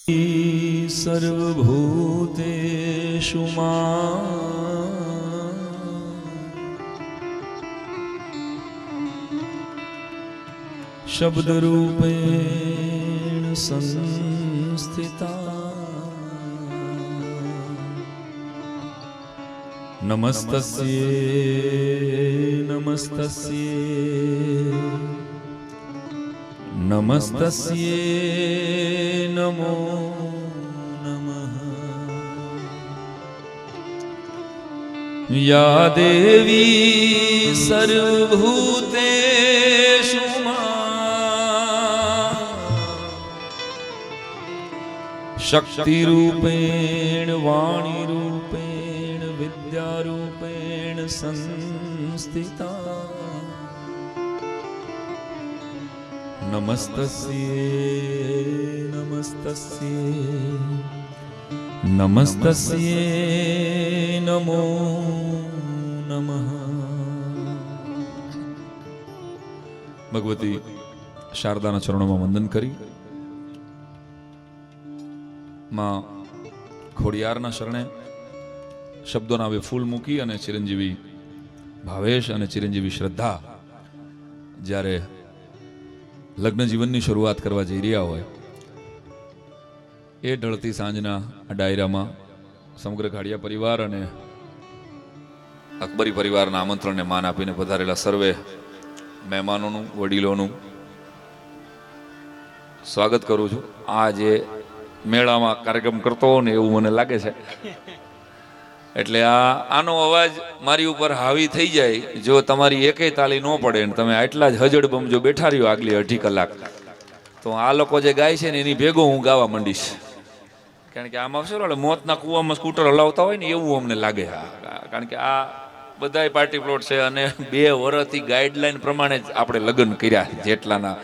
સર્વભૂતેષુ શબ્દરૂપેણ સંસ્થિતા નમસ્તસ્યે નમસ્તસ્યે નમસ્તસ્યે નમો નમઃ. યા દેવી સર્વભૂતેષુ શક્તિરૂપેણ વાણીરૂપેણ વિદ્યારૂપેણ સંસ્થિતા નમસ્તસ્યે નમસ્તસ્યે નમસ્તસ્યે નમો નમઃ. ભગવતી શારદાના ચરણોમાં વંદન કરી માં ખોડિયારના શરણે શબ્દોના હવે ફૂલ મૂકી અને ચિરંજીવી ભાવેશ અને ચિરંજીવી શ્રદ્ધા જ્યારે લગ્ન જીવનની શરૂઆત કરવા જઈ રહ્યા હોય એ ઢળતી સાંજના આ ડાયરામાં સમગ્ર ઘાડિયા પરિવાર અને અકબરી પરિવારના આમંત્રણને માન આપીને પધારેલા સર્વે મહેમાનોનું વડીલોનું સ્વાગત કરું છું. આ જે મેળામાં કાર્યક્રમ કરતો ને એવું મને લાગે છે, એટલે આનો અવાજ મારી ઉપર હાવી થઈ જાય જો તમારી એકેય તાલી ન પડે ને તમે આટલા જ હજડબમ જો બેઠા રહ્યો આગલી અઢી કલાક, તો આ લોકો જે ગાય છે ને એની ભેગો હું ગાવા માંડીશ. કારણ કે આમાં શું મોતના કૂવામાં સ્કૂટર હલાવતા હોય ને એવું અમને લાગે. કારણ કે આ બધાય પાર્ટી પ્લોટ છે અને 2 વર્ષથી ગાઈડલાઈન પ્રમાણે જ આપણે લગ્ન કર્યા જેટલાના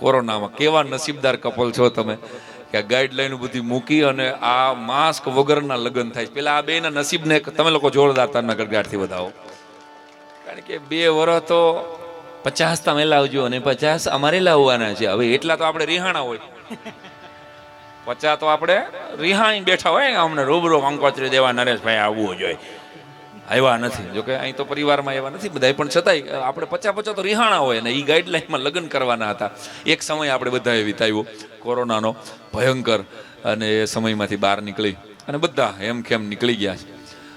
કોરોનામાં. કેવા નસીબદાર કપલ છો તમે કે આ ગાઈડલાઈન બધી મૂકી અને આ માસ્ક વગરના લગ્ન થાય. પેલા આ બેના નસીબને તમે લોકો જોરદાર તારના ગડગાડથી વધાવો. કારણ કે 2 વર્ષ તો 50 તમે લાવજો અને 50 અમારે લાવવાના છે. હવે એટલા તો આપણે રિહાણા હોય, 50 તો આપણે રિહાણી બેઠા હોય. અમને રૂબરૂ કંકોત્રી દેવા નરેશભાઈ આવવું જોઈએ, આવ્યા નથી. જોકે અહીં તો પરિવારમાં એવા નથી બધા, પણ છતાંય આપણે 50 તો રિહાણા હોય ને એ ગાઈડલાઈનમાં લગ્ન કરવાના હતા. એક સમય આપણે બધાએ વિતાવ્યો કોરોનાનો ભયંકર, અને એ સમયમાંથી બહાર નીકળી અને બધા એમ કેમ નીકળી ગયા છે.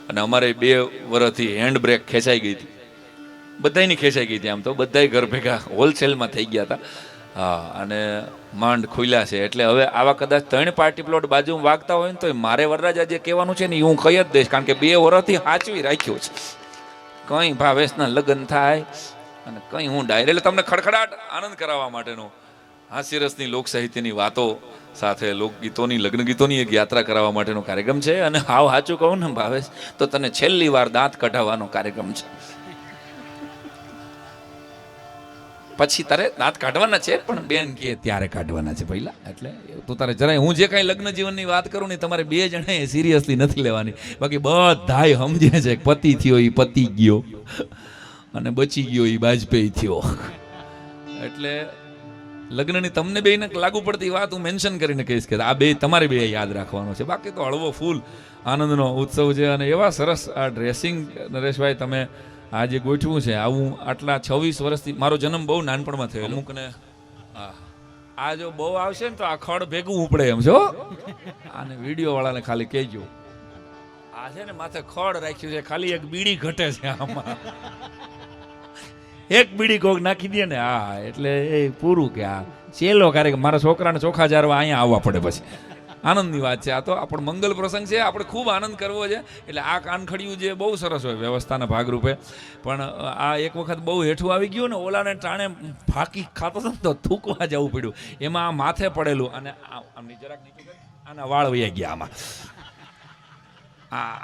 અને અમારે 2 વર્ષથી હેન્ડ બ્રેક ખેંચાઈ ગઈ હતી, બધાની ખેંચાઈ ગઈ હતી. આમ તો બધાય ઘર ભેગા હોલસેલમાં થઈ ગયા હતા. હા, અને માંડ ખુલ્યા છે. એટલે હવે આવા કદાચ 3 પાર્ટી પ્લોટ બાજુમાં વાગતા હોય ને તો મારે વરરાજા જે કહેવાનું છે ને હું કહી જ દઈશ. કારણ કે 2 વર્ષથી સાચવી રાખ્યું છે. કંઈ ભાવેશના લગ્ન થાય અને કંઈ હું ડાયરેક્ટ તમને ખડખડાટ આનંદ કરાવવા માટેનો હાસ્યરસની લોક સાહિત્યની વાતો સાથે લોકગીતોની લગ્ન ગીતોની એક યાત્રા કરાવવા માટેનો કાર્યક્રમ છે. અને હાવ સાચું કહું ને ભાવેશ, તો તને છેલ્લી વાર દાંત કઢાવવાનો કાર્યક્રમ છે. પછી તારે દાંત કાઢવાના છે, પણ બેન કે ત્યારે કાઢવાના છે પહેલા. એટલે તું તારે જરાય, હું જે કાંઈ લગ્ન જીવનની વાત કરું ને તમારે 2 જણાએ સિરિયસલી નથી લેવાની. બાકી બધાય સમજે છે પતિ થયો એ પતિ ગયો અને બચી ગયો એ બાજપેયી થયો. એટલે લગ્નની તમને બેને લાગુ પડતી વાત હું મેન્શન કરીને કહીશ કે આ 2 તમારે 2 યાદ રાખવાનો છે. બાકી તો હળવો ફૂલ આનંદનો ઉત્સવ છે. અને એવા સરસ આ ડ્રેસિંગ નરેશભાઈ તમે આ જે ગોઠવું છે, આવું આટલા 26 વર્ષથી. મારો જન્મ બહુ નાનપણમાં થયો અમુકને. આ જો બહુ આવશે ને તો આ ખડ ભેગું ઉપડે એમ છો. આને વિડીયો વાળાને ખાલી કહેજો, આ છે ને માથે ખડ રાખ્યું છે, ખાલી એક બીડી ઘટે છે આમાં. એક બીડી કોક નાખી દે ને હા એટલે એ પૂરું. કે આ છેલ્લો કાર્યક્રમ મારા છોકરાને ચોખા જારવા અહીંયા આવવા પડે. પછી આનંદની વાત છે. આ તો આપણો મંગલ પ્રસંગ છે, આપણે ખૂબ આનંદ કરવો છે. એટલે આ કાનખડિયું જે બહુ સરસ હોય વ્યવસ્થાના ભાગરૂપે, પણ આ એક વખત બહુ હેઠું આવી ગયું ને, ઓલાને ટાણે ફાંકી ખાતો હતો તો થૂકવા જવું પડ્યું. એમાં આ માથે પડેલું અને આમની જરાક આના વાળ વહી ગયા આમાં.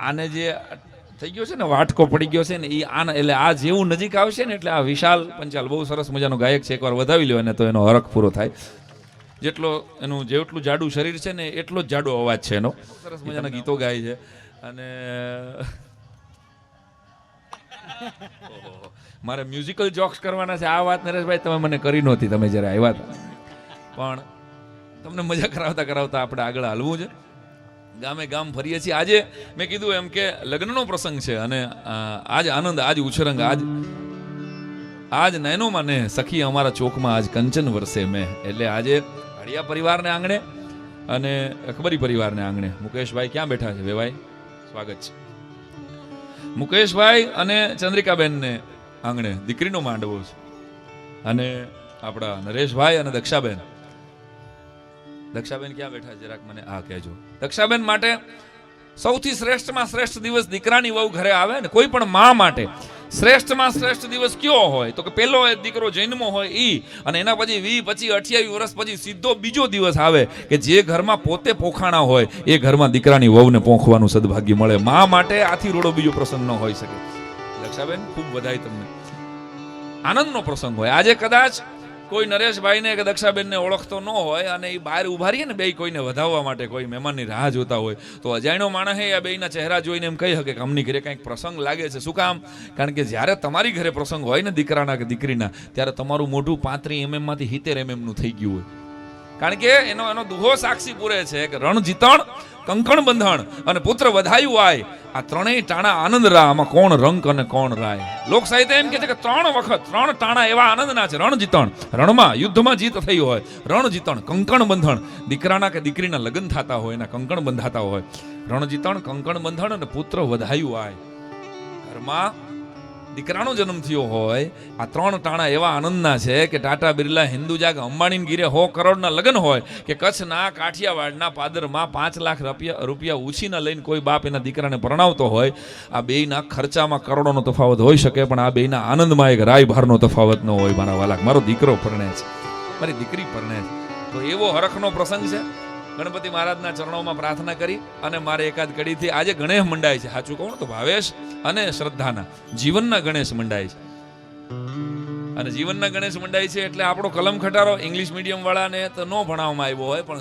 આને જે થઈ ગયો છે ને વાટકો પડી ગયો છે ને એ આના, એટલે આ જેવું નજીક આવશે ને એટલે આ વિશાલ પંચાલ બહુ સરસ મજાનો ગાયક છે. એકવાર વધાવી લ્યો ને તો એનો હરખ પૂરો થાય. જેટલું જાડું શરીર છે ને એટલો જ જાડો અવાજ છે એનો. સરસ મજાના ગીતો ગાય છે. અને મારે મ્યુઝિકલ જોક્સ કરવાના છે. આ વાત નરેશભાઈ તમે મને કરી નહોતી તમે જ્યારે આવ્યા હતા, પણ તમને મજા કરાવતા કરાવતા આપણે આગળ હાલવું છે. ગામે ગામ ફરીએ છીએ. આજે મેં કીધું એમ કે લગ્નનો પ્રસંગ છે અને આજ આનંદ, આજ ઉછરંગ, આજ નયનોમાં ને સખી અમારા ચોકમાં આજ કંચન વરસે મેં. એટલે આજે હળિયા પરિવારને આંગણે અને અકબરી પરિવારને આંગણે મુકેશભાઈ ક્યાં બેઠા છે? વેવાઈ સ્વાગત છે. મુકેશભાઈ અને ચંદ્રિકાબેનને આંગણે દીકરીનો માંડવો છે અને આપણા નરેશભાઈ અને દક્ષાબેન ક્યાં બેઠા છે? જરાક મને આ કહેજો. દક્ષાબેન માટે સૌથી શ્રેષ્ઠમાં શ્રેષ્ઠ દિવસ દીકરાની વહુ ઘરે આવે ને કોઈ પણ મા માટે શ્રેષ્ઠમાં શ્રેષ્ઠ દિવસ કયો હોય તો કે પેલો દીકરો જન્મો હોય ઈ, અને એના પછી 20, 25, 28 વર્ષ પછી સીધો બીજો દિવસ આવે કે જે ઘરમાં પોતે પોખાણા હોય એ ઘરમાં દીકરાની વહુને પોખવાનું સદભાગ્ય મળે. મા માટે આથી રોડો બીજો પ્રસંગ ન હોઈ શકે. દક્ષાબેન ખૂબ વધાઈ તમને. આનંદનો પ્રસંગ હોય. આજે કદાચ કોઈ નરેશભાઈને કે દક્ષાબેનને ઓળખતો ન હોય અને એ બહાર ઉભા રહીએ ને બે કોઈને વધાવવા માટે, કોઈ મહેમાનની રાહ જોતા હોય તો અજાણ્યો માણસ આ બેના ચહેરા જોઈને એમ કહી શકે કે અમની ઘરે કંઈક પ્રસંગ લાગે છે. શું કામ? કારણ કે જ્યારે તમારી ઘરે પ્રસંગ હોય ને દીકરાના કે દીકરીના, ત્યારે તમારું મોઢું 35 mm માંથી 70 mm નું થઈ ગયું હોય. કારણ કે એનો દુહો સાક્ષી પૂરે છે કે રણ જીતણ, કંકણ બંધણ અને પુત્ર વધાયું આય, આ ત્રણેય ટાણા આનંદ રા, આમાં કોણ રંક અને કોણ રાય. લોક સાહિત્ય એમ કહે છે કે 3 વખત 3 ટાણા એવા આનંદના છે. રણ જીતણ, રણમાં યુદ્ધમાં જીત થઈ હોય. રણ જીતણ, કંકણ બંધણ, દીકરાના કે દીકરીના લગ્ન થતા હોય એના કંકણ બંધાતા હોય. રણ જીતણ, કંકણ બંધણ અને પુત્ર વધાયું આય. ઘરમાં દીકરાનો જન્મ થયો હોય. આ 3 ટાણા એવા આનંદના છે કે ટાટા, બિરલા, હિન્દુજા કે અંબાણીને ગીરે 100 કરોડના લગ્ન હોય કે કચ્છના કાઠિયાવાડના પાદરમાં 5 લાખ રૂપિયા ઉછીના લઈને કોઈ બાપ એના દીકરાને પરણાવતો હોય. આ બેયના ખર્ચામાં કરોડોનો તફાવત હોઈ શકે પણ આ બેયના આનંદમાં એક રાયભારનો તફાવત ન હોય. મારા વાલા, મારો દીકરો પરણે છે, મારી દીકરી પરણે છે. તો એવો હરખનો પ્રસંગ છે. ગણપતિ મહારાજના ચરણોમાં પ્રાર્થના કરી અને મારે એકાદ કડીથી આજે ગણેશ મંડાય છે. સાચું કહું તો ભાવેશ અને શ્રદ્ધાના જીવનના ગણેશ મંડાય છે. અને જીવનના ગણેશ મંડાય છે એટલે આપણો કલમ ખટારો ઇંગ્લિશ મીડિયમ વાળાને તો ન ભણાવવામાં આવ્યો હોય, પણ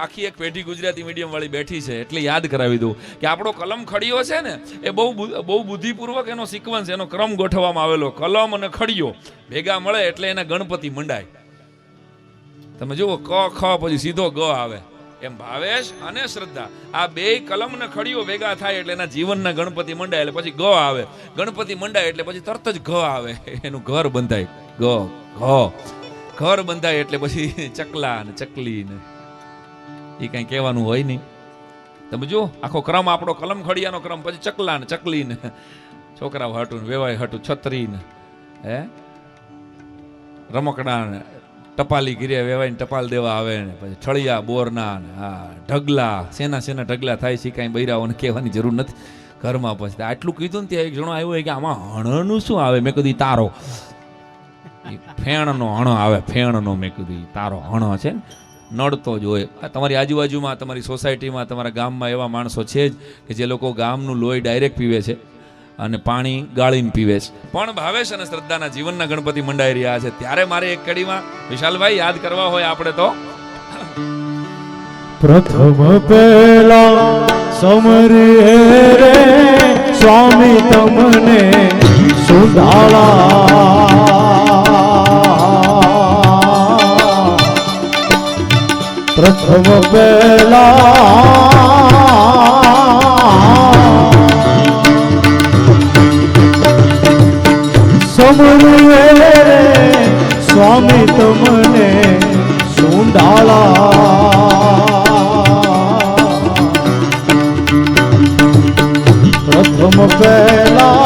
આખી એક પેઢી ગુજરાતી મીડિયમ વાળી બેઠી છે એટલે યાદ કરાવી દઉં કે આપણો કલમ ખડીયો છે ને એ બહુ બુદ્ધિપૂર્વક એનો સિક્વન્સ, એનો ક્રમ ગોઠવવામાં આવેલો. કલમ અને ખડીયો ભેગા મળે એટલે એને ગણપતિ મંડાય. તમે જુઓ, ક ખ પછી સીધો ગ આવે. એમ ભાવેશ અને શ્રદ્ધા આ બે કલમ ને ખડીઓ ભેગા થાય એટલે એના જીવનના ગણપતિ મંડાય. એટલે પછી ગ આવે. ગણપતિ મંડાય એટલે પછી તરત જ ઘ આવે, એનું ઘર બંધાય. ઘર બંધાય એટલે પછી ચકલા ને ચકલી ને એ કઈ કહેવાનું હોય નહીં. તમે જો આખો ક્રમ આપણો કલમ ખડિયાનો ક્રમ, પછી ચકલા ને ચકલી ને છોકરા હાટું ને વેવાય હાટું છત્રી ને રમકડા ને ટપાલી ગીરે વેવાઈને ટપાલ દેવા આવે ને પછી ઠળિયા બોરના ને ઢગલા, સેના ઢગલા થાય છે. કાંઈ બૈરાઓને કહેવાની જરૂર નથી ઘરમાં. પછી આટલું કીધું ને ત્યાં એક જણો આવ્યો કે આમાં હણનું શું આવે? મેં કીધું તારો ફેણનો હણો આવે, ફેણનો. મેં કીધું તારો હણો છે ને, નડતો જ હોય. તમારી આજુબાજુમાં, તમારી સોસાયટીમાં, તમારા ગામમાં એવા માણસો છે જ કે જે લોકો ગામનું લોહી ડાયરેક્ટ પીવે છે અને પાણી ગાળીને પીવે છે. પણ ભાવેશ અને શ્રદ્ધાના જીવનના ગણપતિ મંડાઈ રહ્યા છે. ત્યારે મારે એક કડીમાં વિશાલભાઈ યાદ કરવા હોય આપણે તો પ્રથમ પેલા સમરે રે સ્વામી તમને સુધાળા. પ્રથમ પેલા સમરે સ્વામી તમને સુંડાળા. પ્રથમ પહેલા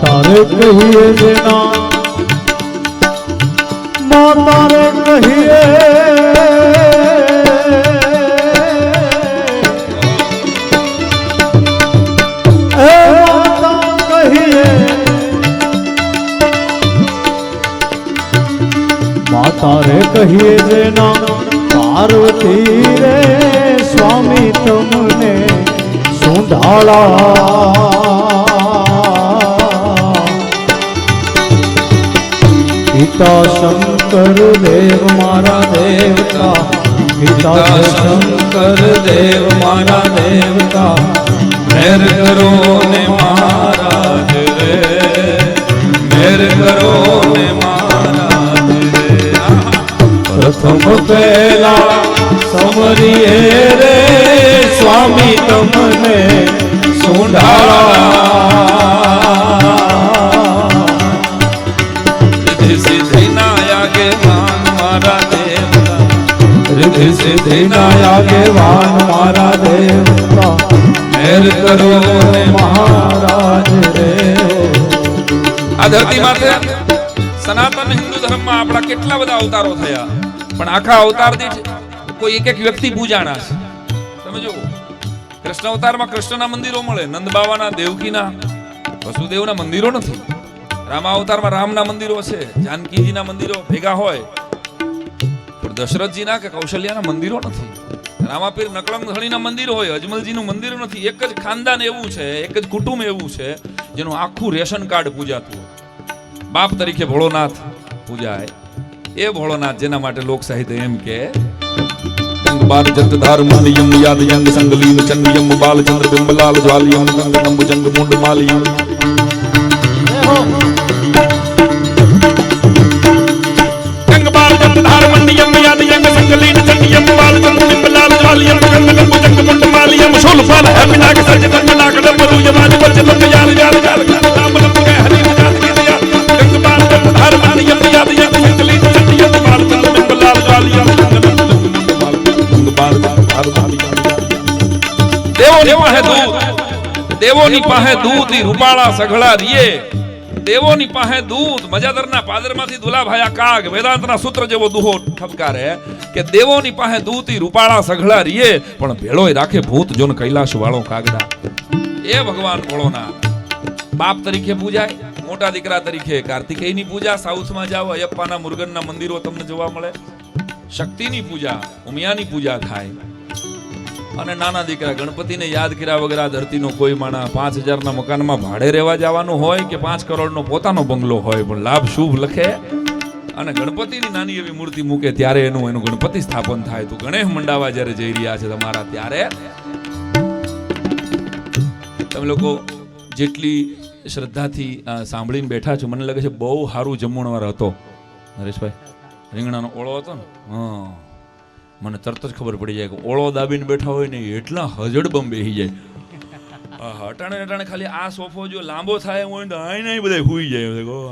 તારે કહીએ જેના માતારે કહીએ એ માતા કહીએ, માતારે કહીએ જેના પાર્વતી રે પિતા શંકર દેવ મારા દેવતા પિતા શંકર દેવ મારા દેવતા મેર કરો ને મહારાજ રે, મેર કરો ને મહારાજ રે. પ્રથમ પહેલા સમરીએ રે સ્વામી તમને રિદ્ધિ સિદ્ધિ ના આગેવાન મારા દેવતા, રિદ્ધિ સિદ્ધિ ના આગેવાન મારા દેવતા મેર કરો ને મહારાજ રે. આ ધરતી માથે સનાતન હિન્દુ ધર્મમાં આપણા કેટલા બધા અવતારો થયા, પણ આખા અવતાર દીઠ કોઈ એક એક વ્યક્તિ પૂજાણા છે. તમે જુઓ, કૃષ્ણ અવતારમાં કૃષ્ણના મંદિરો મળે, નંદ બાવાના, દેવકીના, વસુદેવના મંદિરો નથી. રામા અવતારમાં રામના મંદિરો છે, જાનકીજીના મંદિરો ભેગા હોય, પણ દશરથજીના કે કૌશલ્યાના મંદિરો નથી. રામાપીર નકળંગ ધણીના મંદિર હોય, અજમલજીનું મંદિર નથી. એક જ ખાનદાન એવું છે, એક જ કુટુંબ એવું છે જેનું આખું રેશન કાર્ડ પૂજાતું હોય. બાપ તરીકે ભોળોનાથ પૂજાય, એ ભોળોનાથ જેના માટે લોક સાહિત્ય એમ કે બાર જત ધાર્મણિયમ યાદ યંગ સંગલીન ચંદ્રિયમ બાલચંદ્ર બિંબલાલ જ્વાલિયમ ગંગ નંબ જંગ મુંડ માલિયમ ગંગ બાલ જત ધાર્મણિયમ યાદ યંગ સંગલીન ચંદ્રિયમ બાલચંદ્ર બિંબલાલ જ્વાલિયમ ગંગ નંબ જંગ મુંડ માલિયમ શૂલ ફલ હે વિના કે સર્જ તન ના કદમ બરુ યમાન વચ્ચે લંગ યાર યાર યાર નામ લંગ કે હરી જાત की दिया गंग बाल जत ધાર્મણિયમ યાદ યંગ સંગલીન ચંદ્રિયમ બાલચંદ્ર બિંબલાલ જ્વાલિયમ ગંગ દેવોની પાસે દૂધ ની રૂપાળા સઘળા રીએ, દેવોની પાસે દૂધ. મજાદરના પાદરમાંથી દુલાભાયા કાગ વેદાંતના સૂત્ર જેવો દુહો ઠપકારે કે દેવોની પાસે દૂધથી રૂપાળા સઘળા રીએ, પણ ભેળોય રાખે ભૂત જોન કૈલાશ વાળો કાગડા. એ ભગવાન ભોળોનાથ બાપ તરીકે પૂજાય, મોટા દીકરા તરીકે કાર્તિકેયની પૂજા. સાઉથમાં જાઓ, અયપ્પાના મુરુગનના મંદિરો તમને જોવા મળે. શક્તિની પૂજા, ઉમિયાની પૂજા થાય. અને નાના દીકરા ગણપતિને યાદ કર્યા વગર આ ધરતીનો કોઈ માણા 5000ના મકાનમાં ભાડે રહેવા જવાનું હોય કે 5 કરોડનો પોતાનો બંગલો હોય, પણ લાભ શુભ લખે અને ગણપતિની નાની એવી મૂર્તિ મૂકે ત્યારે એનું ગણપતિ સ્થાપન થાય. તો ગણેશ મંડાવા જ્યારે જઈ રહ્યા છે તમારા, ત્યારે તમે લોકો જેટલી શ્રદ્ધાથી સાંભળીને બેઠા છો, મને લાગે છે બહુ સારું જમણવાર હતો. નરેશભાઈ, રીંગણાનો ઓળો હતો ને, હા, મને તરત જ ખબર પડી જાય કે ઓળો દાબીને બેઠા હોય ને એટલા હજડબમ બેસી જાય. અટાણે ખાલી આ સોફો જો લાંબો થાય હોય તો અહીં બધા હુઈ જાય.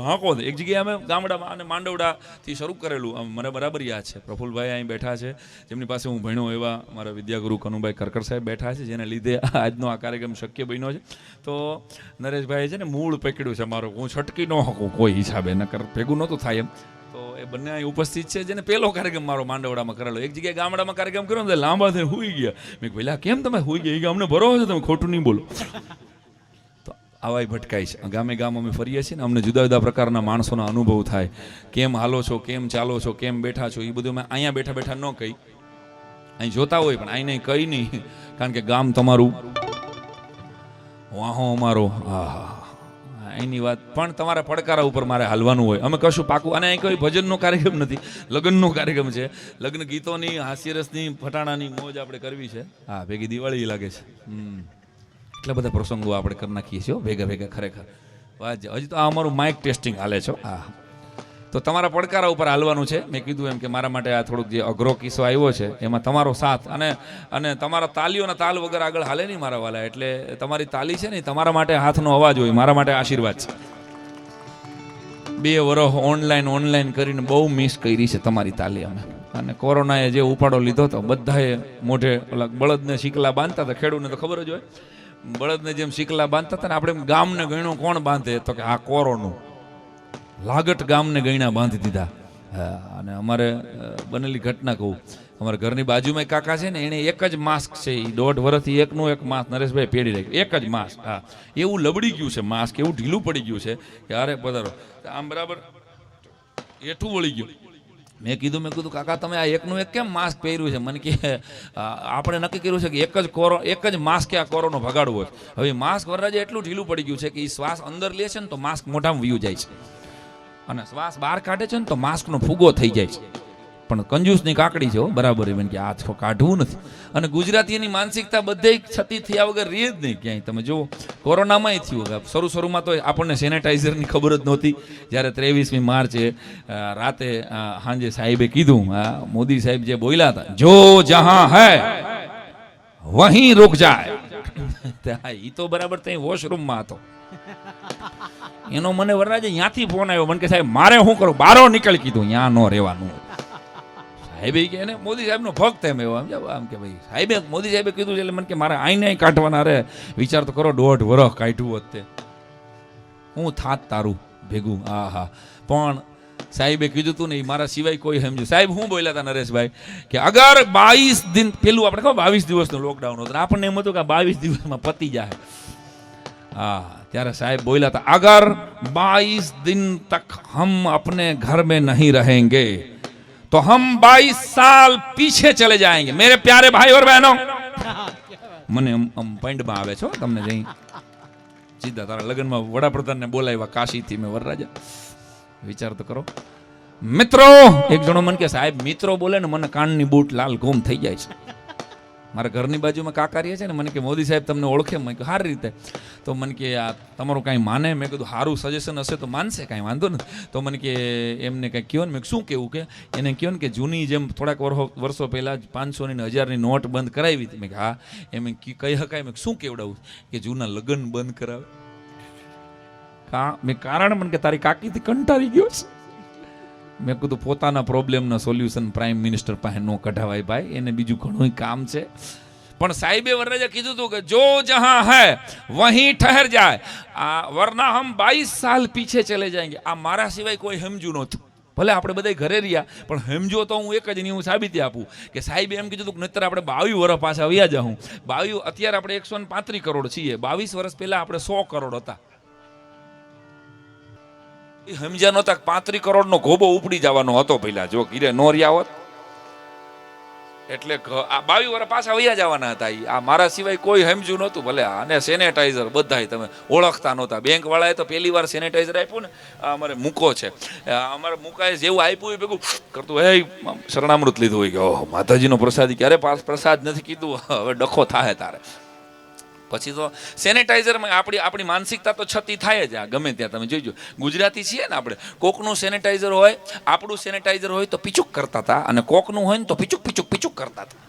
હાંકો એક જગ્યાએ અમે ગામડામાં અને માંડવડાથી શરૂ કરેલું, મને બરાબર યાદ છે. પ્રફુલભાઈ અહીં બેઠા છે, જેમની પાસે હું ભણ્યો એવા મારા વિદ્યાગુરુ કનુભાઈ કરકર સાહેબ બેઠા છે, જેને લીધે આજનો આ કાર્યક્રમ શક્ય બન્યો છે. તો નરેશભાઈ છે ને મૂળ પકડ્યું છે મારું, હું છટકી ન શકું કોઈ હિસાબે, નકર ભેગું નહોતું થાય એમ. તો એ બંને અહીં ઉપસ્થિત છે, જેને પહેલો કાર્યક્રમ મારો માંડવડામાં કરેલો. એક જગ્યાએ ગામડામાં કાર્યક્રમ કર્યો ને લાંબા થઈને હુઈ ગયા. મેં પહેલા કેમ તમે હુઈ ગયા? અમને ભરો છો, તમે ખોટું નહીં બોલો. તો આવાય ભટકાય છે. ગામે ગામ અમે ફરીએ છીએ ને, અમને જુદા જુદા પ્રકારના માણસોના અનુભવ થાય. કેમ હાલો છો, કેમ ચાલો છો, કેમ બેઠા છો, એ બધું મેં અહીંયા બેઠા બેઠા ન કહી. અહીં જોતા હોય પણ અહીં નહીં કહી નહીં, કારણ કે ગામ તમારું, વાહો અમારો. હા, એની વાત પણ તમારા પડકારા ઉપર મારે હાલવાનું હોય. અમે કશું પાકું, અને અહીં કોઈ ભજનનો કાર્યક્રમ નથી, લગ્નનો કાર્યક્રમ છે. લગ્ન ગીતોની, હાસ્યરસની, ફટાણાની મોજ આપણે કરવી છે. હા, ભેગી દિવાળી લાગે છે. એટલા બધા પ્રસંગો આપણે કરી નાખીએ છીએ ભેગા ભેગા. ખરેખર હજી તો આ અમારું માઇક ટેસ્ટિંગ હાલે છે. હા, તો તમારા પડકારા ઉપર હાલવાનું છે. મેં કીધું એમ કે મારા માટે આ થોડુંક જે અઘરો કિસ્સો આવ્યો છે એમાં તમારો સાથ અને તમારા તાલીઓના તાલ વગર આગળ હાલે નહીં મારા વાલા. એટલે તમારી તાલી છે ને, તમારા માટે હાથનો અવાજ હોય, મારા માટે આશીર્વાદ છે. 2 વર્ષ ઓનલાઈન કરીને બહુ મિસ કરી છે તમારી તાલી અમે. અને કોરોનાએ જે ઉપાડો લીધો હતો, બધાએ મોઢે ઓલા બળદને શીકલા બાંધતા હતા. ખેડૂતને તો ખબર જ હોય, બળદને જેમ શીકલા બાંધતા હતા ને, આપણે ગામને ગણ્યું કોણ બાંધે? તો કે આ કોરોનું લાગટ ગામને ગયણા બાંધી દીધા. અને અમારે બનેલી ઘટના કહું, અમારા ઘરની બાજુમાં એક કાકા છે ને, એને એક જ માસ્ક છે, એ 1.5 વર્ષથી એકનું એક માસ્ક નરેશભાઈ પહેરી રાખ્યું, એક જ માસ્ક. હા, એવું લબડી ગયું છે માસ્ક, એવું ઢીલું પડી ગયું છે કે અરે પધારો, આમ બરાબર એઠું વળી ગયું. મેં કીધું કાકા તમે આ એકનું એક કેમ માસ્ક પહેર્યું છે? મને કે આપણે નક્કી કર્યું છે કે એક જ માસ્ક આ કોરોનો ભગાડવો છે. હવે માસ્ક વરરાજે એટલું ઢીલું પડી ગયું છે કે એ શ્વાસ અંદર લે છે ને તો માસ્ક મોઢામાં વયું જાય છે, અને શ્વાસ બહાર કાઢે છે ને તો માસ્કનો ફૂગો થઈ જાય છે. પણ કંજૂસની કાકડી છે બરાબર, એમ કે આ કાઢવું નથી. અને ગુજરાતીની માનસિકતા બધે છતી થયા વગર રહે જ નહીં ક્યાંય. તમે જુઓ કોરોનામાંય થયું, શરૂમાં તો આપણને સેનેટાઈઝરની ખબર જ નહોતી. જ્યારે 23મી માર્ચે રાતે સાંજે સાહેબે કીધું, મોદી સાહેબ જે બોલ્યા હતા, જો જહાં હૈ વહીં રૂક જાય, એ તો બરાબર ત્યાં વોશરૂમમાં હતો. એનો મને વરરાજે ત્યાંથી ફોન આવ્યો, મને કે સાહેબ મારે શું કરું, બારો નીકળી કીધું, ત્યાં ન રહેવાનું. સાહેબે કે એને મોદી સાહેબનો ભક્ત એમ એવો આમ કે ભાઈ સાહેબે મોદી સાહેબે કીધું છે એટલે મને કે મારે આઈને કાઢવાના રે. વિચાર તો કરો, 1.5 વર્ષ કાઢ્યું હોત તે હું થાત તારું ભેગું. હા પણ સાહેબે કીધું તું ને એ મારા સિવાય કોઈ સમજ્યું. સાહેબ હું બોલ્યા હતા નરેશભાઈ કે અગર 22 દિન પેલું આપણે ખબર 22 દિવસનું લોકડાઉન હતું, આપણને એમ હતું કે 22 દિવસમાં પતી જાય. હા, ત્યારે સાહેબ બોલ્યા હતા અગર 22 દિન તક હમ अपने घर में नहीं रहेंगे तो हम 22 साल पीछे चले जाएंगे मेरे प्यारे भाई और बहनों. મને પંડમાં આવે છો તમને જઈ સીધા તારા લગ્નમાં વડાપ્રધાનને બોલાવ્યા કાશીથી મેં વરરાજા. વિચાર તો કરો મિત્રો. એક જણો મને કે સાહેબ મિત્રો બોલે ને મને કાનની બૂટ લાલ ઘૂમ થઈ જાય છે. મારા ઘરની બાજુમાં કાકા રહે છે ને, મને કે મોદી સાહેબ તમને ઓળખે? મેં કીધું સારી રીતે. તો મને કે આ તમારું કાંઈ માને? મેં કીધું સારું સજેશન હશે તો માનશે, કાંઈ વાંધો નથી. તો મને કે એમને કંઈ કહો ને. મેં શું કહેવું? કે એને કહો ને કે જૂની જેમ થોડાક વર્ષો પહેલાં 500 ની 1000ની નોટ બંધ કરાવી હતી. મેં કે હા. એમ કહી શકાય? મેં શું કેવડાવું? કે જૂના લગ્ન બંધ કરાવે. મેં કારણ મને કે તારી કાકીથી કંટાળી ગયો છે. મેં કીધું પોતાના પ્રોબ્લેમના સોલ્યુશન પ્રાઇમ મિનિસ્ટર પાસે નો કઢાવાય ભાઈ, એને બીજું ઘણું કામ છે. પણ સાહેબે વરરાજા કીધું હતું કે જો જહાં હૈ વહીં ઠહર જાય, વરના હમ 22 સાલ પીછે ચલે જાયંગે. આ મારા સિવાય કોઈ સમજ્યું નહોતું. ભલે આપણે બધા ઘરે રહ્યા પણ સમજો તો હું એક જ નહીં, હું સાબિતી આપું કે સાહેબે એમ કીધું કે નહીતર આપણે 22 વર્ષ પાછા વયા જાઉં. 22 અત્યારે આપણે 135 કરોડ છીએ, 22 વર્ષ પહેલા આપણે 100 કરોડ હતા. સમજ્યા નહોતા 35 કરોડનો ગોબો ઉપડી જવાનો હતો પહેલા, જો ગીરે નો રહ્યા હોત. એટલે આ 22 વર્ષ પાછા વયા જવાના હતા. આ મારા સિવાય કોઈ સમજ્યું નહોતું. ભલે અને સેનેટાઈઝર બધાય તમે ઓળખતા નહોતા. બેંક વાળાએ તો પહેલી વાર સેનેટાઈઝર આપ્યું ને, અમારે મૂકો છે, અમારે મૂકાએ જેવું આપ્યું એ ભેગું કરતું હે શરણામૃત લીધું હોય કે ઓહ માતાજીનો પ્રસાદી, ક્યારે પ્રસાદ નથી કીધું, હવે ડખો થાય તારે. પછી તો સેનેટાઈઝરમાં આપણી માનસિકતા તો છતી થાય જ. આ ગમે ત્યાં તમે જોઈજો, ગુજરાતી છીએ ને આપણે, કોકનું સેનેટાઈઝર હોય, આપણું સેનેટાઈઝર હોય તો પીચુક કરતા હતા, અને કોકનું હોય ને તો પીચુક કરતા હતા.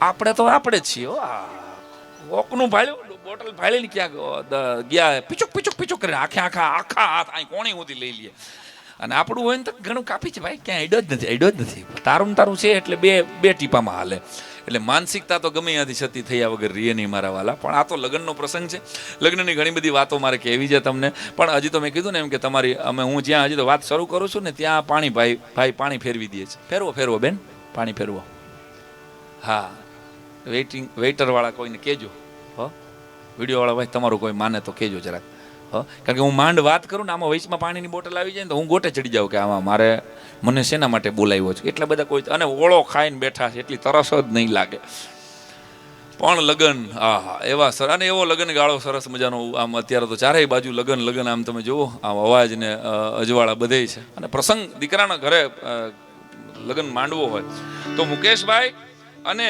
આપણે તો આપણે જ છીએ. કોકનું ભાળ્યું, બોટલ ભાળીને ક્યાં ગયા પીચુક કરીને આખા હાથ અહીં કોણી સુધી લઈ લઈએ. અને આપણું હોય ને તો ઘણું કાપી છે ભાઈ, ક્યાં એડો જ નથી. તારું છે એટલે બે ટીપામાં હાલે. એટલે માનસિકતા તો ગમે ત્યાંથી છતી થયા વગર રીએ નહીં મારા વાલા. પણ આ તો લગ્નનો પ્રસંગ છે, લગ્નની ઘણી બધી વાતો મારે કહેવી છે તમને. પણ હજી તો મેં કીધું ને એમ કે હું જ્યાં હજી તો વાત શરૂ કરું છું ને ત્યાં ભાઈ પાણી ફેરવી દે છે. ફેરવો બેન, પાણી ફેરવો. હા, વેઇટરવાળા કોઈને કહેજો, વિડીયોવાળા ભાઈ તમારું કોઈ માને તો કહેજો જરાક. કારણ કે હું માંડ વાત કરું ને આમાં વૈશમાં પાણીની બોટલ આવી જાય ને તો હું ગોટે ચડી જાઉં કે આમાં મને શેના માટે બોલાવ્યો છે. એટલા બધા કોઈ અને ઓળો ખાઈને બેઠા છે એટલી તરસ જ નહીં લાગે. પણ લગ્ન એવા અને એવો લગ્ન ગાળો સરસ મજાનો. આમ અત્યારે તો ચારેય બાજુ લગ્ન આમ તમે જુઓ, આમ અવાજ ને અજવાળા બધે છે. અને પ્રસંગ દીકરાના ઘરે લગ્ન માંડવો હોય તો મુકેશભાઈ અને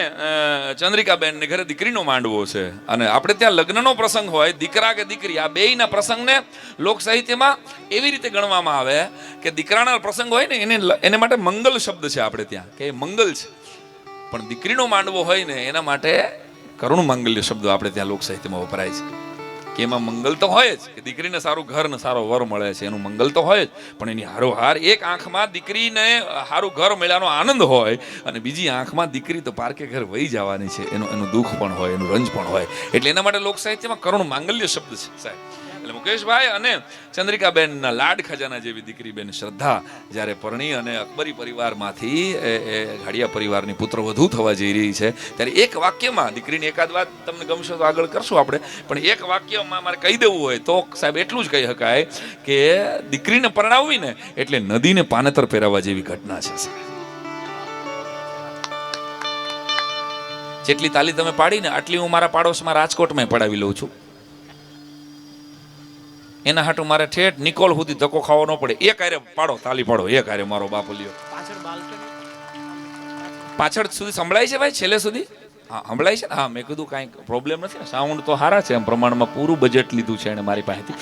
ચંદ્રિકાબેન ને ઘરે દીકરીનો માંડવો છે. અને આપણે ત્યાં લગ્નનો પ્રસંગ હોય, દીકરા કે દીકરી, આ બેયના પ્રસંગને લોક સાહિત્યમાં એવી રીતે ગણવામાં આવે કે દીકરાના પ્રસંગ હોય ને એને માટે મંગલ શબ્દ છે આપણે ત્યાં, કે મંગલ છે. પણ દીકરીનો માંડવો હોય ને એના માટે કરુણ માંગલ્ય શબ્દો આપણે ત્યાં લોક સાહિત્યમાં વપરાય છે. કે એમાં મંગલ તો હોય જ, કે દીકરીને સારું ઘર ને સારો વર મળે છે, એનું મંગલ તો હોય જ. પણ એની હારોહાર એક આંખમાં દીકરીને સારું ઘર મળ્યાનો આનંદ હોય, અને બીજી આંખમાં દીકરી તો પારકે ઘર વહી જવાની છે એનું દુઃખ પણ હોય, એનું રંજ પણ હોય. એટલે એના માટે લોક સાહિત્યમાં કરુણ માંગલ્ય શબ્દ છે સાહેબ. એટલે મુકેશભાઈ અને ચંદ્રિકાબેનના લાડ ખજાના જેવી દીકરી બેન શ્રદ્ધા જ્યારે પરણી અને અકબરી પરિવારમાંથી એ ઘાડિયા પરિવારની પુત્રવધુ થવા જઈ રહી છે ત્યારે એક વાક્યમાં દીકરીની એકાદ વાત તમને ગમશે તો આગળ કરશું આપણે, પણ એક વાક્યમાં મારે કહી દેવું હોય તો સાહેબ એટલું જ કહી શકાય કે દીકરીને પરણાવવી ને એટલે નદીને પાનેતર પહેરાવવા જેવી ઘટના છે. જેટલી તાલી તમે પાડીને આટલી હું મારા પાડોશમાં રાજકોટમાં પડાવી લઉં છું. એના હાટું મારે ઠેઠ નિકોલ સુધી ધક્કો ખાવો ન પડે. એક હારે પાડો, તાલી પાડો, એક હારે મારો બાપ લ્યો. પાછળ સુધી સંભળાય છે ભાઈ, છેલ્લે સુધી? હા સંભળાય છે ને? હા, મેં કીધું કાંઈ પ્રોબ્લેમ નથી ને, સાઉન્ડ તો સારા છે, એમ પ્રમાણમાં પૂરું બજેટ લીધું છે એને મારી પાસેથી.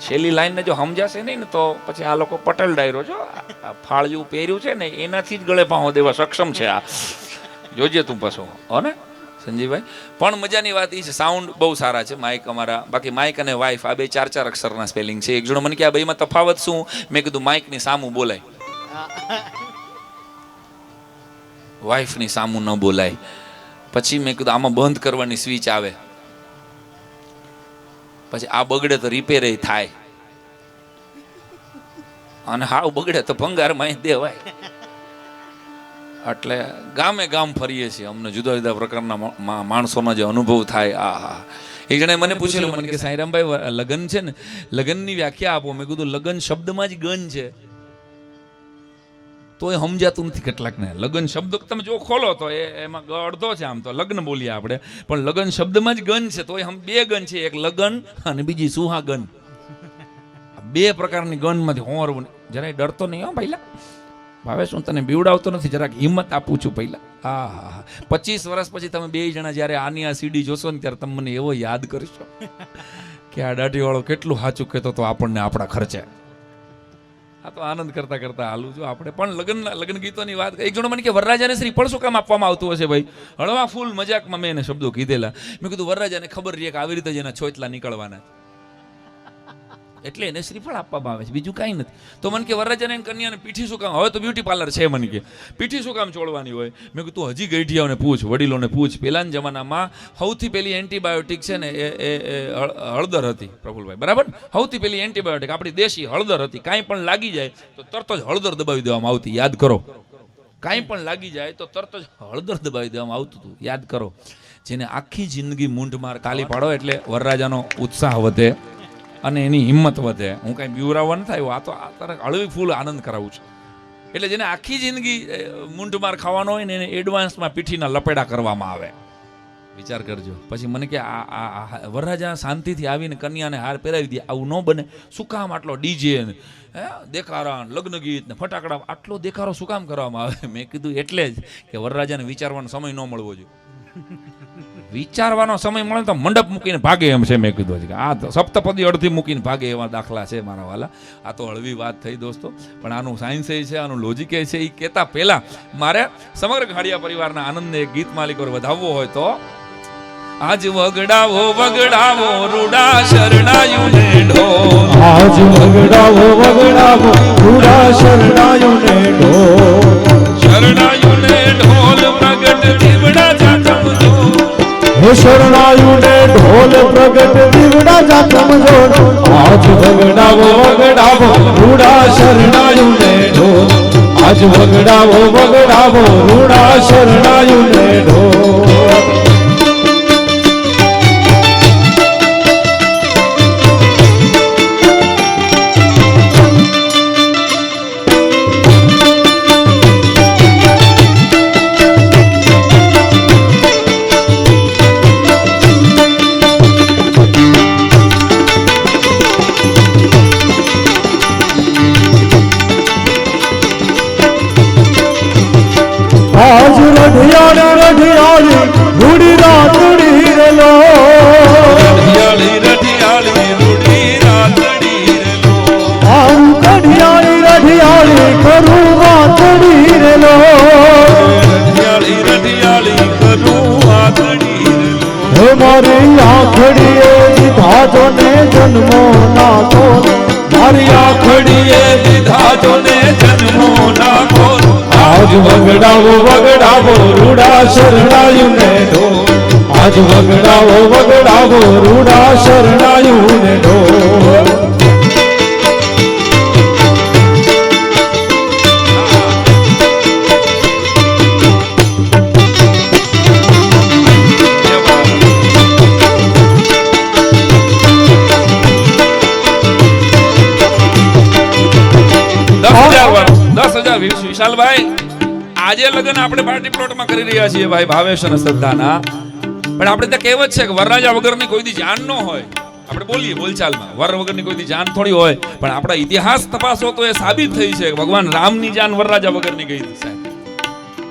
છેલ્લી લાઈનને જો સમજાશે નહીં ને તો પછી આ લોકો પટેલ ડાયરો છો, ફાળિયું પહેર્યું છે ને એનાથી જ ગળે પાહો દેવા સક્ષમ છે આ. જોજે તું પાછો હો ને સંજીવભાઈ. પણ મજાની વાત એ છે સાઉન્ડ બહુ સારા છે. માઇક અમારા, બાકી માઇક અને વાઇફ આ બે 4 અક્ષરના સ્પેલિંગ છે. એક જણો મને કે આ બેમાં તફાવત શું? મેં કીધું માઇકની સામું બોલાય, વાઇફની સામું ન બોલાય. પછી મેં કીધું આમાં બંધ કરવાની સ્વિચ આવે, પછી આ બગડે તો રિપેર થાય, અને હાવ બગડે તો ભંગારમાં દેવાય. એટલે ગામે ગામ ફરીએ છીએ, અમને જુદા જુદા પ્રકારના માણસોનો જે અનુભવ થાય. આ હા, એક જણાએ મને પૂછેલું, મને કે સાંઈરામભાઈ લગ્ન છે ને, લગ્નની વ્યાખ્યા આપો. મેં કીધું લગ્ન શબ્દમાં જ ગન છે, તો એ સમજાતું નથી કેટલાકને. લગ્ન શબ્દ તમે જો ખોલો તો એમાં અડધો છે, આમ તો લગ્ન બોલીએ આપણે, પણ લગ્ન શબ્દમાં જ ગન છે. તો એ બે ગન છે, એક લગ્ન અને બીજી સુહાગન. બે પ્રકારની ગનમાંથી હોર. જરાય ડરતો નહીં હો પહેલા ભાવેશ, હું તને બીવડાવતો નથી, જરાક હિંમત આપું છું પહેલા. હા હા હા, 25 વર્ષ પછી તમે બે જણા જ્યારે આની આ સીડી જોશો ને ત્યારે તમે મને એવો યાદ કરશો કે આ દાઢીવાળો કેટલું સાચું કહેતો તો આપણને આપણા ખર્ચે. આ તો આનંદ કરતા કરતા હાલું છું આપણે. પણ લગ્ન ગીતોની વાત, એક જણો મને કે વરરાજાને શ્રીફળ શું કામ આપવામાં આવતું હશે ભાઈ? હળવા ફૂલ મજાકમાં મેં એને શબ્દો કીધેલા. મેં કીધું વરરાજાને ખબર રહી કે આવી રીતે જ એના છોચલા નીકળવાના એટલે એને શ્રીફળ આપવામાં આવે છે, બીજું કાંઈ નથી. તો મને કે વરરાજાને કન્યાને પીઠી શું કામ? હવે તો બ્યુટી પાર્લર છે, મને કે પીઠી શું કામ છોડવાની હોય? મેં કીધું તું હજી ગઈઢિયાઓને પૂછ, વડીલોને પૂછ. પહેલાના જમાનામાં સૌથી પહેલી એન્ટીબાયોટિક છે ને એ હળદર હતી પ્રફુલભાઈ, બરાબર? સૌથી પહેલી એન્ટીબાયોટિક આપણી દેશી હળદર હતી. કાંઈ પણ લાગી જાય તો તરત જ હળદર દબાવી દેવામાં આવતી, યાદ કરો. કાંઈ પણ લાગી જાય તો તરત જ હળદર દબાવી દેવામાં આવતું હતું, યાદ કરો. જેને આખી જિંદગી મૂંઢ માર તાલી પાડો એટલે વરરાજાનો ઉત્સાહ વધે અને એની હિંમત વધે. હું કાંઈ બીવરાવવા નથી આવ્યો, આ તો તારે હળવી ફૂલ આનંદ કરાવું છું. એટલે જેને આખી જિંદગી મૂંઢમાર ખાવાનો હોય ને એને એડવાન્સમાં પીઠીના લપેડા કરવામાં આવે. વિચાર કરજો. પછી મને કે આ વરરાજા શાંતિથી આવીને કન્યાને હાર પહેરાવી દે, આવું ન બને. શું કામ આટલો ડીજે ને દેખારા, લગ્ન ગીત ને ફટાકડા, આટલો દેખારો શું કામ કરવામાં આવે? મેં કીધું એટલે જ કે વરરાજાને વિચારવાનો સમય ન મળવો જોઈએ. વિચારવાનો સમય મળે તો મંડપ મૂકીને ભાગે એમ છે. મેં કીધું છે કે આ સપ્તપદી અડધી મૂકીને ભાગે એવા દાખલા છે મારા વાલા. આ તો હળવી વાત થઈ દોસ્તો, પણ આનું સાયન્સ છે, આનું લોજિક છે. એ કહેતા પહેલા મારે સમગ્ર ઘાડિયા પરિવારના આનંદને એક ગીત માલિકો વધાવવો હોય તો આજ વગડાવો વગડાવો રૂડા શરણાયુને ઢોલ, આજ વગડાવો વગડાવો રૂડા શરણાયુને ઢોલ, શરણાયુને ઢોલ પ્રગટ દીવડા જાતમ જો, હે શરણાયુને ઢોલ પ્રગટ દીવડા જાતમ જો. આજ વગડાવો વગડાવો રૂડા શરણાયુને ઢોલ, આજ વગડાવો વગડાવો રૂડા શરણાયુને ઢોલ. આજ રઢિયાળી રઢિયાળી રૂડી રાતડી રેલો, રઢિયાળી રઢિયાળી રૂડી રાતડી રેલો, આમ કઢિયાળી રઢિયાળી કરું વાતડી રેલો, રઢિયાળી રઢિયાળી કરું વાતડી રેલો, હે મારી આખડીએ દીધા જોને જન્મો નાખો, મારી આખડીએ દીધા જોને જન્મો નાખો. આજ વગડાવો વગડાવો રૂડા શરણાયુને ઢોલ, આજ વગડાવો વગડાવો રૂડા શરણાયુને ઢોલ. વિશાલભાઈ, આજે લગ્ન આપણે પાર્ટી પ્લોટમાં કરી રહ્યા છીએ ભાઈ ભાવેશ અને શ્રદ્ધાના, પણ આપણે ત્યાં કહેવત છે કે વરરાજા વગરની કોઈ દી જાન ન હોય. આપણે બોલીએ બોલચાલમાં વર વગરની કોઈ દી જાન થોડી હોય, પણ આપણા ઇતિહાસ તપાસો તો એ સાબિત થઈ છે કે ભગવાન રામની જાન વરરાજા વગરની ગઈ હતી સાહેબ.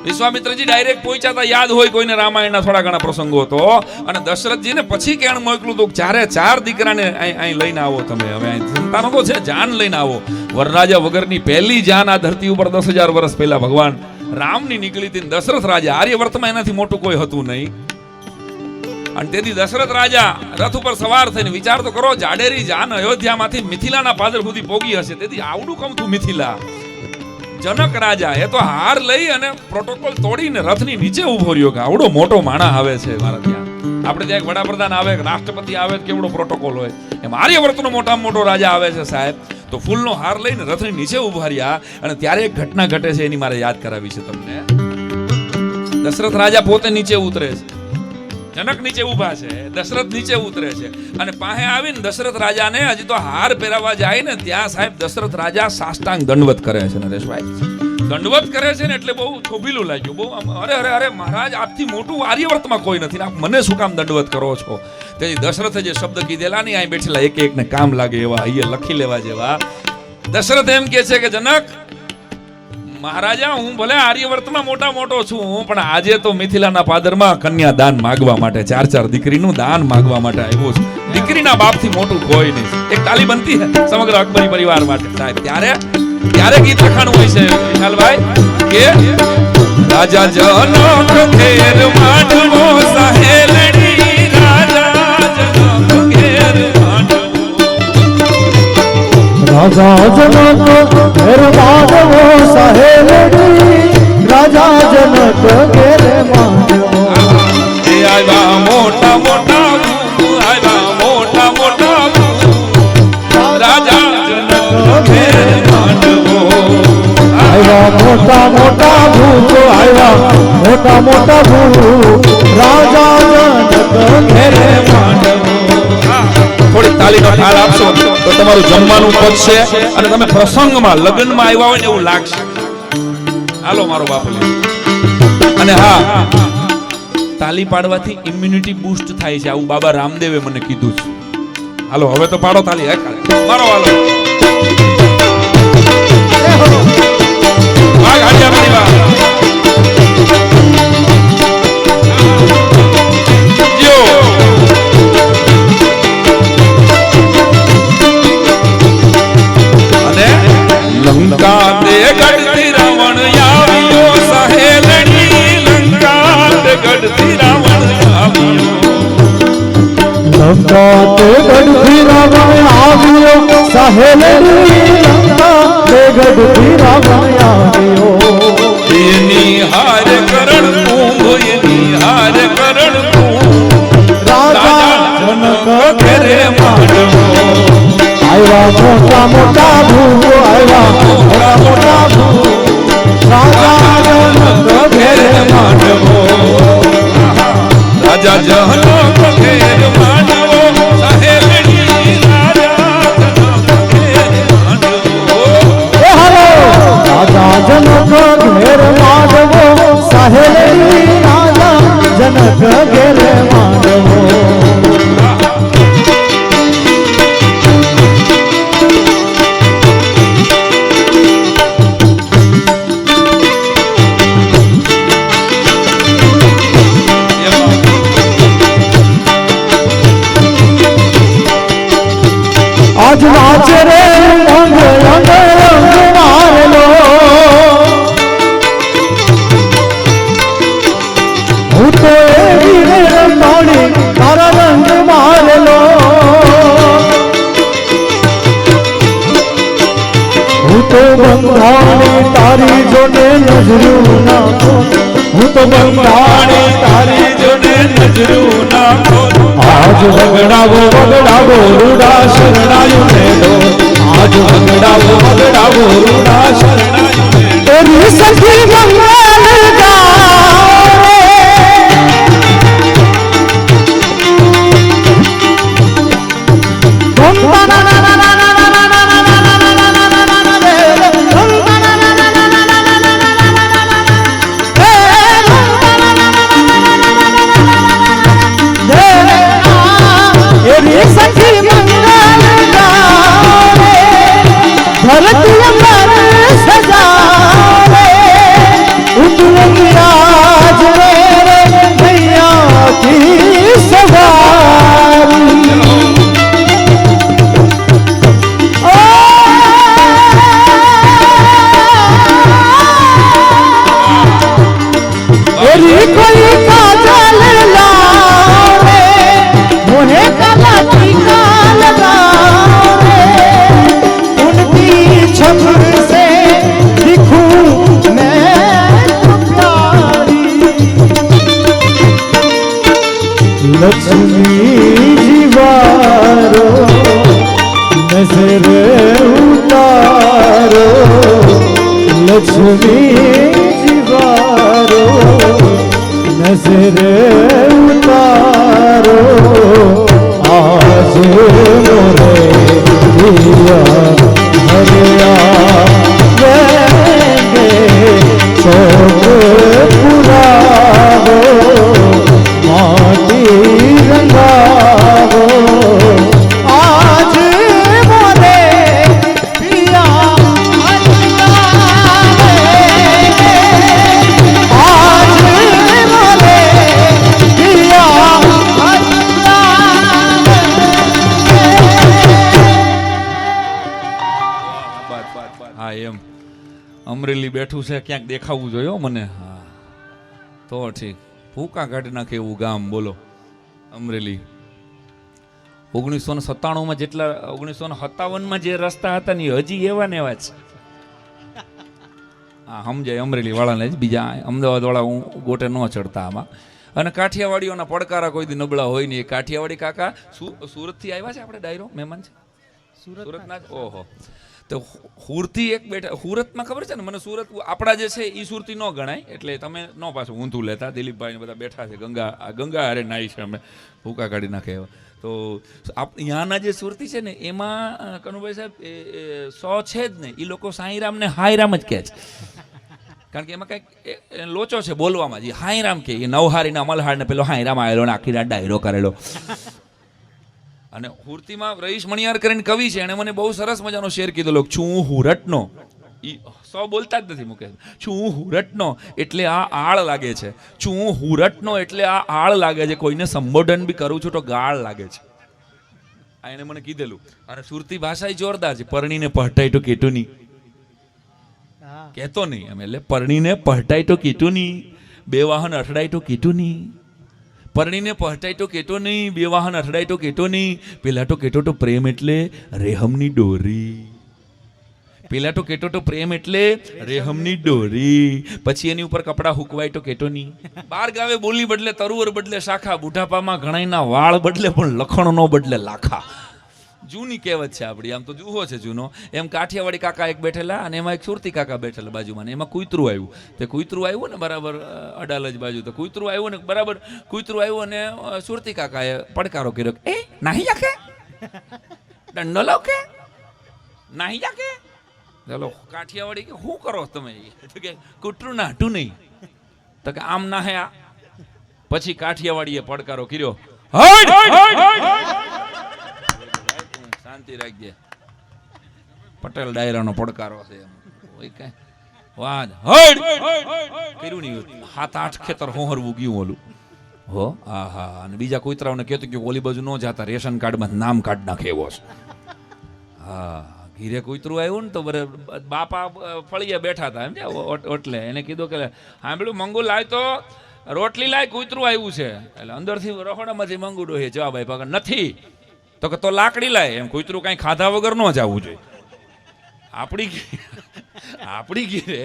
વિશ્વામિત્રજી ડાયરેક્ટ પહોંચ્યા, યાદ હોય કોઈને રામાયણના થોડા ઘણા પ્રસંગો તો, અને દશરથજીને પછી કેણ મોકલું તો ચારે ચાર દીકરાને અહીં લઈને આવો તમે, હવે અહીં સંતાનો તો છે, જાન લઈને આવો. વરરાજા વગરની પહેલી જાન આ ધરતી ઉપર 10,000 વર્ષ પહેલા ભગવાન રામની નીકળી હતી. દશરથ રાજા, આર્યવર્તમાં એનાથી મોટું કોઈ હતું નહીં. અને તેથી દશરથ રાજા રથ ઉપર સવાર થઈને વિચાર તો કરો, જાડેરી જાન અયોધ્યામાંથી મિથિલાના પાદર સુધી પોગી હશે, તેથી આવડું કમતું મિથિલા. જનક રાજા એ તો હાર લઈ અને પ્રોટોકોલ તોડીને રથની નીચે ઉભો રહ્યો કે આવડો મોટો માણા આવે છે મારા ત્યાં. આપણે ત્યાં એક વડાપ્રધાન આવે, રાષ્ટ્રપતિ આવે, કેવડો પ્રોટોકોલ હોય, એમ આર્યવર્તનો મોટામાં મોટો રાજા આવે છે સાહેબ. તો ફૂલનો હાર લઈને રથની નીચે ઉભા રહ્યા, અને ત્યારે એક ઘટના ઘટે છે, એની મારે યાદ કરાવી છે તમને. દશરથ રાજા પોતે નીચે ઉતરે છે, જનક નીચે ઉભા છે, દશરથ નીચે ઉતરે છે, અને પાસે આવીને દશરથ રાજાને હજી તો હાર પહેરાવવા જાય ને ત્યાં સાહેબ દશરથ રાજા સાષ્ટાંગ દંડવત કરે છે. નરેશભાઈ, દંડવત કરે છે ને એટલે બહુ થોભીલું લાગ્યું, બહુ અરે અરે અરે મહારાજ, આપથી મોટું આર્યવર્તમાં કોઈ નથી, આપ મને શું કામ દંડવત કરો છો? તેથી દશરથે જે શબ્દ કીધેલા ને અહીં બેઠેલા એક એકને કામ લાગે એવા, અહીંયા લખી લેવા જેવા. દશરથ એમ કે છે કે જનક મહારાજા, હું ભલે આર્યવર્તમાં મોટો છું, પણ આજે તો મિથિલાના પાદરમાં કન્યા દાન માંગવા માટે, 4 દીકરીનું દાન માંગવા માટે આવ્યો છું. દીકરીના બાપથી મોટું કોઈ નહીં. એક તાલી બનતી હે સમગ્ર અકબરી પરિવાર માટે સાહેબ. ત્યારે ગીત લખાણું હોય છે વિશાલભાઈ કે રાજા જનક ઘેર માંડવો સહેલડી, રાજા જનક ઘેર રાજા જનક ઘેર માંડવો સહેલડી, રાજા જનક ઘેર માંડવો. એ આવ્યા મોટા મોટા આવ્યા મોટા મોટા રાજા જનક ઘેર માંડવો. આવ્યા મોટા મોટા ભૂતો, આવ્યા મોટા મોટા ભૂત, રાજા જનક ઘેર માંડવો. થોડી તાલીનો ઠાલ આપશો તો તમારું જમવાનું પચશે અને તમે પ્રસંગમાં લગ્નમાં આવ્યા હોય ને એવું લાગશે. હાલો મારો બાપુ. અને હા, તાલી પાડવાથી ઇમ્યુનિટી બૂસ્ટ થાય છે, આવું બાબા રામદેવે મને કીધું છે. હાલો હવે તો પાડો તાલી, મારો હાલો. વાહ ગાડિયા મારી વાહ. લંકા તે ગઢથી રાવણ આવ્યો સહેલડી, લંકા તે ગઢથી રાવણ આવ્યો. લંકા તે ગઢથી રાવણ આવ્યો સહેલડી, લંકા તે ગઢથી રાવણ આવ્યો. એની હાર કરણ કુંભ, એની હાર કરણ કુંભ, રાજા જનક ઘેરે માંડવો. આવ્યા મોટા મોટા ભૂત, આવ્યા મોટા મોટા ભૂત, રાજા જનક ઘેર માંડવો. રાજા જનક ઘેર માંડવો, સહેલડી રાજા જનક ઘેર માંડવો. રાજા જનક ઘેર માંડવો, સહેલડી રાજા જનક ઘેર માંડવો. આજ નાચ રે રંગ રંગ રંગ મારલો, હું તો એવી રે રંગાણી તારા રંગ મારલો. હું તો બંધાણી તારી જોડે નજરું નાખો, હું તો બંધાણી તારી જોડે નજરું નાખો. આજ વગડાવો વગડાવો રૂડા શરણાયું ને દો, આજ વગડાવો વગડાવો રૂડા શરણાયું ને દો. તેરી સખી મંગલ ગાવે, जी कोई काजल लावे मोहे काला टीका लगावे उनकी छप से दिखूं मैं तो प्यारी लक्ष्मी जीवारो नजर उतारो लक्ष्मी जीवारो नजर उतारो आज मोरे दिया हरिया वेंगे चौक पुरावो माटी रंगावो आज मोरे पिया हरिया वेंगे आज मोरे पिया हरिया હા એમ અમરેલી બેઠું છે ક્યાંક દેખાવું જોઈએ હો મને હા તો ઠીક ભૂકા કાઢી નાખે એવું ગામ બોલો અમરેલી 1997 જેટલા 1957 જે રસ્તા હતા ને એ હજી એવા ને એવા જ હા સમજાય અમરેલી વાળાને જ બીજા અમદાવાદ વાળા હું ગોટે ન ચડતા આમાં અને કાઠિયાવાડીઓના પડકારા કોઈ દી નબળા હોય નહીં કાઠિયાવાડી કાકા સુરતથી આવ્યા છે આપણે ડાયરો મહેમાન છે સુરતના જ ઓહો તો હુરથી એક બેઠા સુરતમાં ખબર છે ને મને સુરત આપણા જે છે એ સુરતી ન ગણાય એટલે તમે ન પાછું ઊંધું લેતા દિલીપભાઈ ને બધા બેઠા છે ગંગા હારે નાઈ છે અમે ભૂકા કાઢી નાખે એવા તો ત્યાંના જે સુરતી છે ને એમાં કનુભાઈ સાહેબ એ 100 છે જ નહીં એ લોકો સાંઈરામ ને હાઈરામ જ કહે છે કારણ કે એમાં કંઈક લોચો છે બોલવામાં જે હાઈરામ કે એ નવહારીના મલ્હાર ને પેલો હાઈરામ આવેલો ને આખી રાત ડાયરો કરેલો અને હુરતીમાં રહીશ મણિયાર કરીને કવિ છે એને મને બહુ સરસ મજાનો શેર કીધેલો છું હુરટનો ઈ 100 બોલતા જ નથી મુકેશ છું હુરટનો એટલે આ આળ લાગે છે છું હુરટનો એટલે આ આળ લાગે છે કોઈને સંબોધન બી કરું છું તો ગાળ લાગે છે આ એને મને કીધેલું અને સુરતી ભાષા જોરદાર છે પરણીને પહટાય તો કેતું નહીં કહેતો નહીં એમ એટલે પરણીને પહટાય તો કેતું નહીં બે વાહન અઠડાય તો કેતું નહીં પરણીને પહટાય તો કેતો નહીં બે વાહન અથડાય તો કેતો નહીં પેલા તો કેતો તો પ્રેમ એટલે રેહમની ડોરી પેલા તો કેતો તો પ્રેમ એટલે રેહમની ડોરી પછી એની ઉપર કપડા હુકવાય તો કેતો નહીં બાર ગાવે બોલી બદલે તરુવર બદલે શાખા બુઢાપામાં ઘણાયના વાળ બદલે પણ લખણ નો બદલે લાખા જૂની કહેવત છે આપણી આમ તો જુહો છે જૂનો એમ કાઠિયાવાડી કાકા એક બેઠેલા અને એમાં એક સુરતી કાકા બેઠેલા બાજુમાં એમાં કૂતરું આવ્યું તે કૂતરું આવ્યું ને બરાબર અડાલજ બાજુ તો કૂતરું આવ્યું ને બરાબર કૂતરું આવ્યું અને સુરતી કાકાએ પડકારો કર્યો એ નાહી જાકે દંડો લો કે નાહી જાકે ચાલો કાઠિયાવાડી કે શું કરો તમે તો કે કૂતરું નાહતું નહીં તો કે આમ નાહે આ પછી કાઠિયાવાડીએ પડકારો કર્યો શાંતિ રાખજે પટેલ ડાયરાનો પડકારો છે એમ વાજ હડ કર્યું નહીં 7-8 ખેતર હોહરવું ગયું ઓલું હો આહા અને બીજા કૂતરાઓને કહેતું કે ઓલી બાજુ ન જાતા રેશન કાર્ડમાં નામ કાઢ નાખે એવો છે હા ઘીરે કૂતરું આવ્યું ને તો બાપા ફળિયા બેઠા હતા એમ એટલે એને કીધું કે સાંભળ્યું મંગુ લાય તો રોટલી લાય કૂતરું આવ્યું છે એટલે અંદરથી રખોડામાંથી મંગુ ડોહે જવાબ આપ્યા નથી તો કે તો લાકડી લાય એમ કૂતરું કાંઈ ખાધા વગર ન જવું જોઈએ આપણી ઘીરે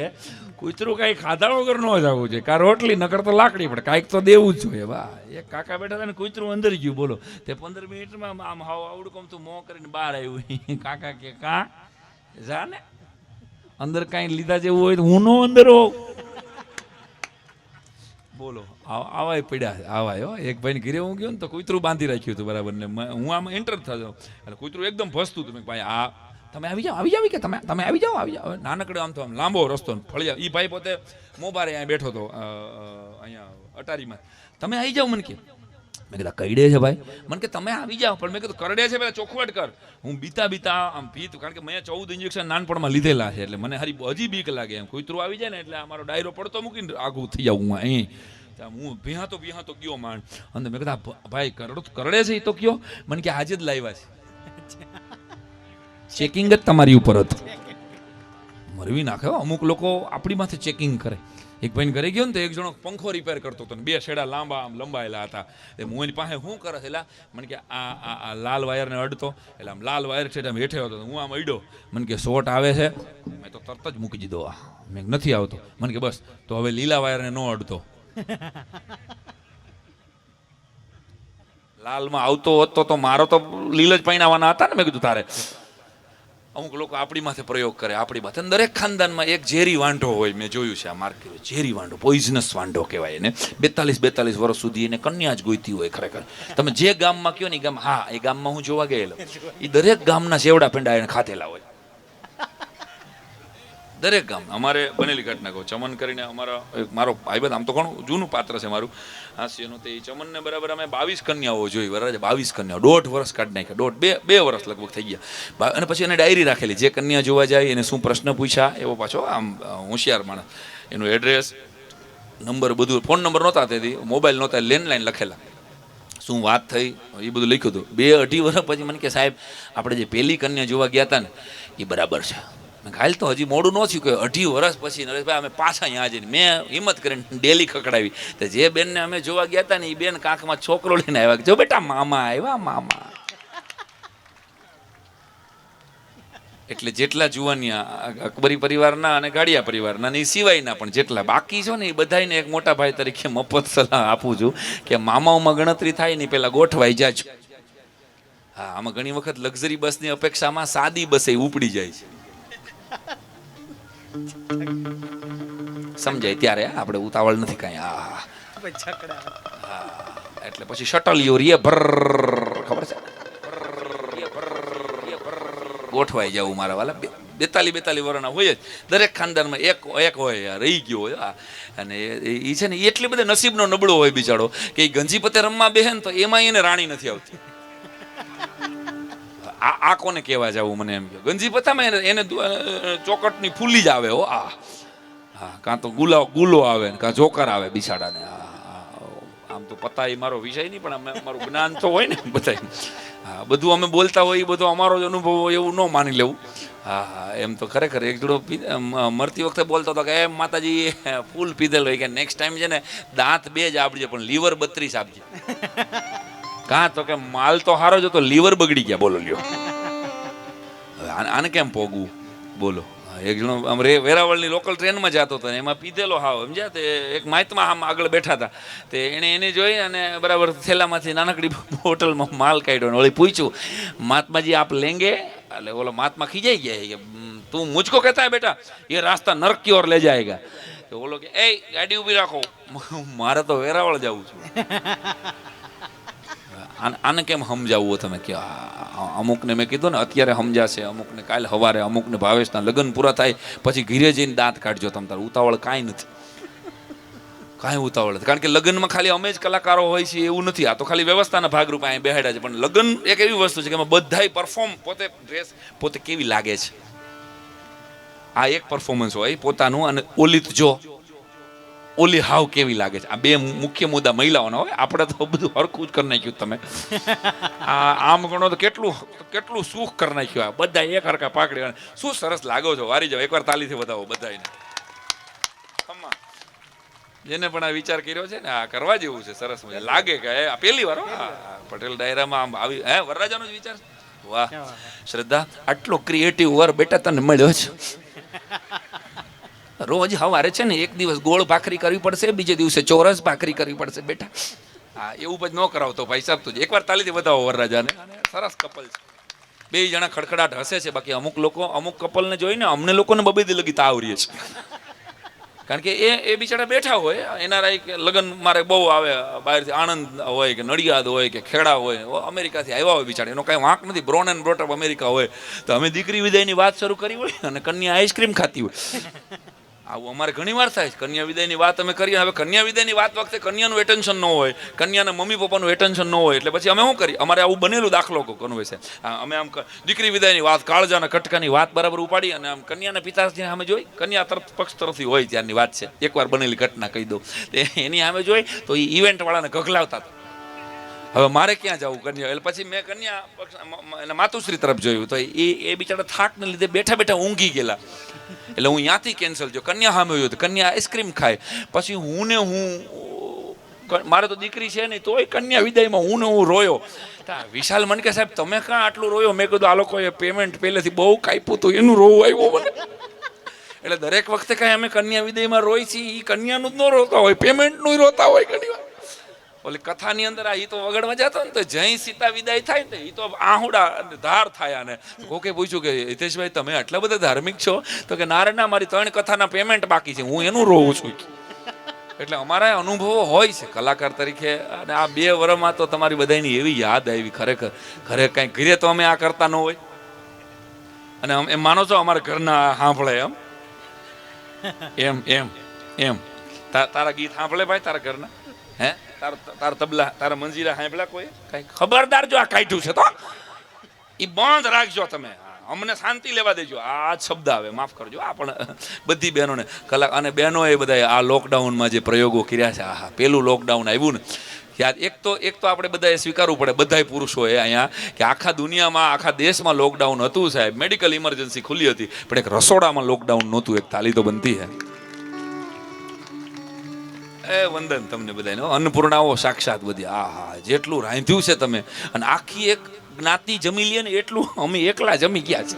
કૂતરું કાંઈ ખાધા વગર ન જવું જોઈએ કા રોટલી નકર તો લાકડી પડે કાંઈક તો દેવું જ જોઈએ વાહ એક કાકા બેઠા હતા ને કૂતરું અંદર ગયું બોલો તે 15 મિનિટમાં આમ હાવ આવડું કમ તું મોં કરીને બહાર આવ્યું કાકા કે કા જા ને અંદર કાંઈ લીધા જેવું હોય તો હું નો અંદર હોઉં બોલો આવાય પડ્યા આવાય હો એક ભાઈને ઘરે હું ગયો ને તો કૂતરું બાંધી રાખ્યું હતું બરાબર ને હું આમ એન્ટર થયો એટલે કૂતરું એકદમ ફસતું હતું ભાઈ આ તમે આવી જાઓ કે તમે આવી જાઓ નાનકડો આમ તો આમ લાંબો રસ્તો ફળિયા એ ભાઈ પોતે મોબારે અહીંયા બેઠો હતો અહીંયા અટારીમાં તમે આવી જાઓ મને કે મેં કીધું કઈડે છે ભાઈ મને કે તમે આવી જાઓ પણ મેં કીધું કરડે છે પેલા ચોખવટ કર હું બીતા આમ ભીત કારણ કે મેં 14 ઇન્જેક્શન નાનપણમાં લીધેલા છે એટલે મને હજી બીક લાગે એમ કૂતરું આવી જાય ને એટલે અમારો ડાયરો પડતો મૂકીને આગું થઈ જાઉં હું અહીં હું ભીહાતો ગયો માંડ અને મેં કીધું ભાઈ કરડે છે એ તો કયો મને કે આજે જ લાવ્યા છે ચેકિંગ જ તમારી ઉપર હતું મરવી નાખે અમુક લોકો આપણી માથે ચેકિંગ કરે એક ભાઈને ઘરે ગયો ને તો એક જણો પંખો રિપેર કરતો હતો ને બે છેડા લાંબા આમ લંબાયેલા હતા. એ હું એની પાસે શું કરે છે એટલે મને કે આ લાલ વાયરને અડતો એટલે આમ લાલ વાયર છે આમ હેઠે હતો હું આમ અડ્યો. મને કે શોર્ટ આવે છે, મેં તો તરત જ મૂકી દીધો. મેં નથી આવતો. મને કે બસ તો હવે લીલા વાયરને ન અડતો. લાલમાં આવતો હોત તો મારો તો લીલ જ પહેણાવાના હતા ને. મેં કીધું તારે અમુક લોકો આપણી માથે પ્રયોગ કરે, આપણી માથે. દરેક ખાનદાનમાં એક ઝેરી વાંઢો હોય. મેં જોયું છે આ માર્કેટ, ઝેરી વાંઢો, પોઈઝનસ વાંઢો કહેવાય એને. 42 વર્ષ સુધી એને કન્યા જ ગોઈતી હોય. ખરેખર તમે જે ગામમાં કયો ને ગામ, હા એ ગામમાં હું જોવા ગયેલો, એ દરેક ગામના સેવડા પેંડા એને ખાધેલા હોય. દરેક ગામ. અમારે બનેલી ઘટના કહો, ચમન કરીને અમારા મારો ભાઈબંધ, આમ તો ઘણું જૂનું પાત્ર છે મારું હાસ્યનું, તે ચમનને બરાબર અમે 22 કન્યાઓ જોઈ. બરાબર 22 કન્યાઓ 1.5 વર્ષ કાઢી નાખ્યા. 2 વર્ષ લગભગ થઈ ગયા. અને પછી એને ડાયરી રાખેલી, જે કન્યા જોવા જાય એને શું પ્રશ્ન પૂછ્યા, એવો પાછો આમ હોશિયાર માણસ. એનું એડ્રેસ, નંબર, બધું. ફોન નંબર નહોતા તેથી, મોબાઈલ નહોતા, લેન્ડલાઈન લખેલા. શું વાત થઈ એ બધું લખ્યું હતું. 2-2.5 વર્ષ પછી મને કે સાહેબ આપણે જે પહેલી કન્યા જોવા ગયા હતા ને એ બરાબર છે. હાલ તો હજી મોડું ન થયું કે 2.5 વર્ષ પછી નરેશભાઈ અમે પાછા અહીંયા જઈને મેં હિંમત કરીને ડેલી ખકડાવી. તો જે બેનને અમે જોવા ગયા હતા ને એ બેન કાંખમાં છોકરો લઈને આવ્યા, જો બેટા મામા આવ્યા, મામા. એટલે જેટલા જુવાનિયા અકબરી પરિવારના અને ગાડિયા પરિવારના ને એ સિવાયના પણ જેટલા બાકી છો ને એ બધાને એક મોટા ભાઈ તરીકે મફત સલાહ આપું છું કે મામાઓમાં ગણતરી થાય ને પહેલાં ગોઠવાઈ જાજો. હા, આમાં ઘણી વખત લક્ઝરી બસની અપેક્ષામાં સાદી બસે ઉપડી જાય છે. સમજાય ત્યારે આપણે ઉતાવળ નથી કાંઈ. હા, એટલે પછી શટલીઓ રે ભર, ખબર છે, ગોઠવાઈ જવું મારા વાલા. 42 વર્ષના હોય જ દરેક ખાનદાનમાં, એક હોય રહી ગયો હોય. અને એ છે ને એટલી બધા નસીબનો નબળો હોય બિચારો કે એ ગંજી પતે રમવા બેહે ને તો એમાં એને રાણી નથી આવતી. આ કોને કહેવા જવું મને એમ કહ્યું. ગંજી પતામાં એને ચોકટની ફૂલી જ આવે. હો હા, કાં તો ગુલો આવે ને કાં જોકર આવે બિચારાને. આમ તો પતા એ મારો વિષય નહીં, પણ અમારું જ્ઞાન તો હોય ને બધા. હા, બધું અમે બોલતા હોય એ બધો અમારો જ અનુભવ હોય એવું ન માની લેવું. હા, એમ તો ખરેખર એક જોડો મરતી વખતે બોલતો હતો કે એમ માતાજી ફૂલ પીધેલ હોય કે નેક્સ્ટ ટાઈમ છે ને દાંત 2 જ આપજે પણ લીવર 32 આપજે. કાં તો કે માલ તો સારો જ હતો, લીવર બગડી ગયા. બોલો લ્યો, આને કેમ પોગવું બોલો. એક જણો આમ વેરાવળની લોકલ ટ્રેનમાં જતો હતો, એમાં પીધેલો હાવ સમજ્યા. તે એક માહિતમાં આમ આગળ બેઠા હતા, તે એને જોઈ અને બરાબર થેલામાંથી નાનકડી બોટલમાં માલ કાઢ્યો. ઓલી પૂછ્યું, મહાત્માજી આપ લેંગે? એટલે ઓલો મહાત્મા ખીજાઈ ગયા કે તું મુझको कहता है बेटा ये रास्ता नरक की ओर ले जाएगा. તો ઓલો કે એ ગાડી ઊભી રાખો, મારે તો વેરાવળ જવું છે. આને કેમ સમજાવવું તમે કે અમુકને મેં કીધું ને અત્યારે સમજાશે, અમુકને કાલે સવારે, અમુકને ભાવેશના લગ્ન પૂરા થાય પછી ઘીરે જઈને દાંત કાઢજો. તમ તાર ઉતાવળ કાંઈ નથી, કાંઈ ઉતાવળ નથી. કારણ કે લગ્નમાં ખાલી અમે જ કલાકારો હોય છે એવું નથી. આ તો ખાલી વ્યવસ્થાના ભાગરૂપે અહીં બેહાડ્યા છે. પણ લગ્ન એક એવી વસ્તુ છે કે એમાં બધાય પરફોર્મ, પોતે ડ્રેસ પોતે કેવી લાગે છે આ એક પરફોર્મન્સ હોય પોતાનું, અને ઓલી જો ઓલી હાવ કેવી લાગે છે. આ 2 મુખ્ય મુદ્દા મહિલાઓના હોય. આપણે તો બધું હરખું જ કરી નાખ્યું. તમે આમ ગણો તો કેટલું સુખ કરી નાખ્યું. આ બધા એક હરખા પાકડી શું સરસ લાગો છો, વારી જાવ. એકવાર તાલીથી બતાવો બધાને. જેને પણ આ વિચાર કર્યો છે ને આ કરવા જેવું છે. સરસ મજા લાગે કે આ પહેલી વાર પટેલ ડાયરામાં આમ આવી. વરરાજાનો જ વિચાર. વાહ શ્રદ્ધા, આટલો ક્રિએટિવ વર બેટા તને મળ્યો છે. રોજ સવારે છે ને એક દિવસ ગોળ ભાખરી કરવી પડશે, બીજે દિવસે ચોરસ ભાખરી કરવી પડશે બેટા. હા, એવું જ ન કરાવતો ભાઈ સાહેબ. તું એકવાર તાલીથી બતાવો વરરાજાને. સરસ કપલ છે, 2 જણા ખડખડાટ હસે છે. બાકી અમુક લોકો, અમુક કપલને જોઈને અમને લોકોને બબેદી લગી તાવરીએ છે. કારણ કે એ બિચારા બેઠા હોય, એના લગ્ન મારે બહુ આવે બહારથી, આણંદ હોય કે નડિયાદ હોય કે ખેડા હોય, અમેરિકાથી આવ્યા હોય બિચારા, એનો કાંઈ વાંક નથી. Born and brought up America હોય. તો અમે દીકરી વિદાયની વાત શરૂ કરી હોય અને કન્યા આઈસ્ક્રીમ ખાતી હોય. આવું અમારે ઘણી વાર થાય છે. કન્યા વિદાયની વાત અમે કરીએ. હવે કન્યા વિદાયની વાત વખતે કન્યાનું એટેન્શન ન હોય, કન્યાના મમ્મી પપ્પાનું એટેન્શન ન હોય, એટલે પછી અમે શું કરીએ? અમારે આવું બનેલું દાખલો કોનું છે. અમે આમ દીકરી વિદાયની વાત, કાળજાના કટકાની વાત બરાબર ઉપાડી અને આમ કન્યાના પિતાજી સામે જોઈ, કન્યા તરફ પક્ષ તરફથી હોય ત્યારની વાત છે, એકવાર બનેલી ઘટના કહી દઉં. એની સામે જોઈ તો એ ઇવેન્ટ વાળાને ગગલાવતા હતા હવે મારે ક્યાં જવું કન્યા? એટલે પછી મેં કન્યા એના માતુશ્રી તરફ જોયું તો એ બિચારા થાકને લીધે બેઠા બેઠા ઊંઘી ગયેલા. એટલે હું ત્યાંથી કેન્સલ થયો. કન્યા સામે જોયું તો કન્યા આઈસ્ક્રીમ ખાય. પછી હું મારે તો દીકરી છે નહીં તોય કન્યા વિદાયમાં હું રોયો. વિશાલ મને કે સાહેબ તમે કાં આટલું રોયો? મેં કીધું આ લોકોએ પેમેન્ટ પહેલેથી બહુ કાપ્યું હતું એનું રોવું આવ્યું મને. એટલે દરેક વખતે કાંઈ અમે કન્યા વિદાયમાં રોઈ છીએ એ કન્યાનું જ ન રોતા હોય, પેમેન્ટનું રોતા હોય ઘણી વાર. ઓલી કથાની અંદર આ તો વગડવા જતો ને તો જય સીતા વિદાય થાય ને એ તો આહુડા ધાર થાય. અને કોકે પૂછ્યું કે હિતેશભાઈ તમે આટલા બધા ધાર્મિક છો? તો કે ના મારી 3 કથાના પેમેન્ટ બાકી છે, હું એનું રોવું છું. એટલે અમારા અનુભવો હોય છે કલાકાર તરીકે. અને આ 2 વર્ષમાં તો તમારી બધાની એવી યાદ આવી ખરેખર કાંઈ ઘરે તો અમે આ કરતા ન હોય. અને એમ માનો છો અમારા ઘરના સાંભળે એમ તારા ગીત સાંભળે ભાઈ તારા ઘરના? હે તારા તબલા તારા મંજીરા સાંભળ્યા કોઈ? કઈ ખબરદાર જો આ કાઢ્યું છે તો એ બંધ રાખજો તમે, અમને શાંતિ લેવા દેજો. આ શબ્દ આવે માફ કરજો. આ પણ બધી બહેનોને અને બહેનોએ બધા આ લોકડાઉનમાં જે પ્રયોગો કર્યા છે, આહા પેલું લોકડાઉન આવ્યું ને યાદ. એક તો આપણે બધાએ સ્વીકારવું પડે બધાય પુરુષોએ અહીંયા કે આખા દુનિયામાં આખા દેશમાં લોકડાઉન હતું સાહેબ. મેડિકલ ઇમરજન્સી ખુલ્લી હતી પણ એક રસોડામાં લોકડાઉન નહોતું. એક તાલી તો બનતી હે. વંદન તમને બધાને. અન્નપૂર્ણાઓ સાક્ષાત બધી. આહા જેટલું રાંધ્યું છે તમે. અને આખી એક જ્ઞાતિ જમી લે ને એટલું અમે એકલા જમી ગયા છે.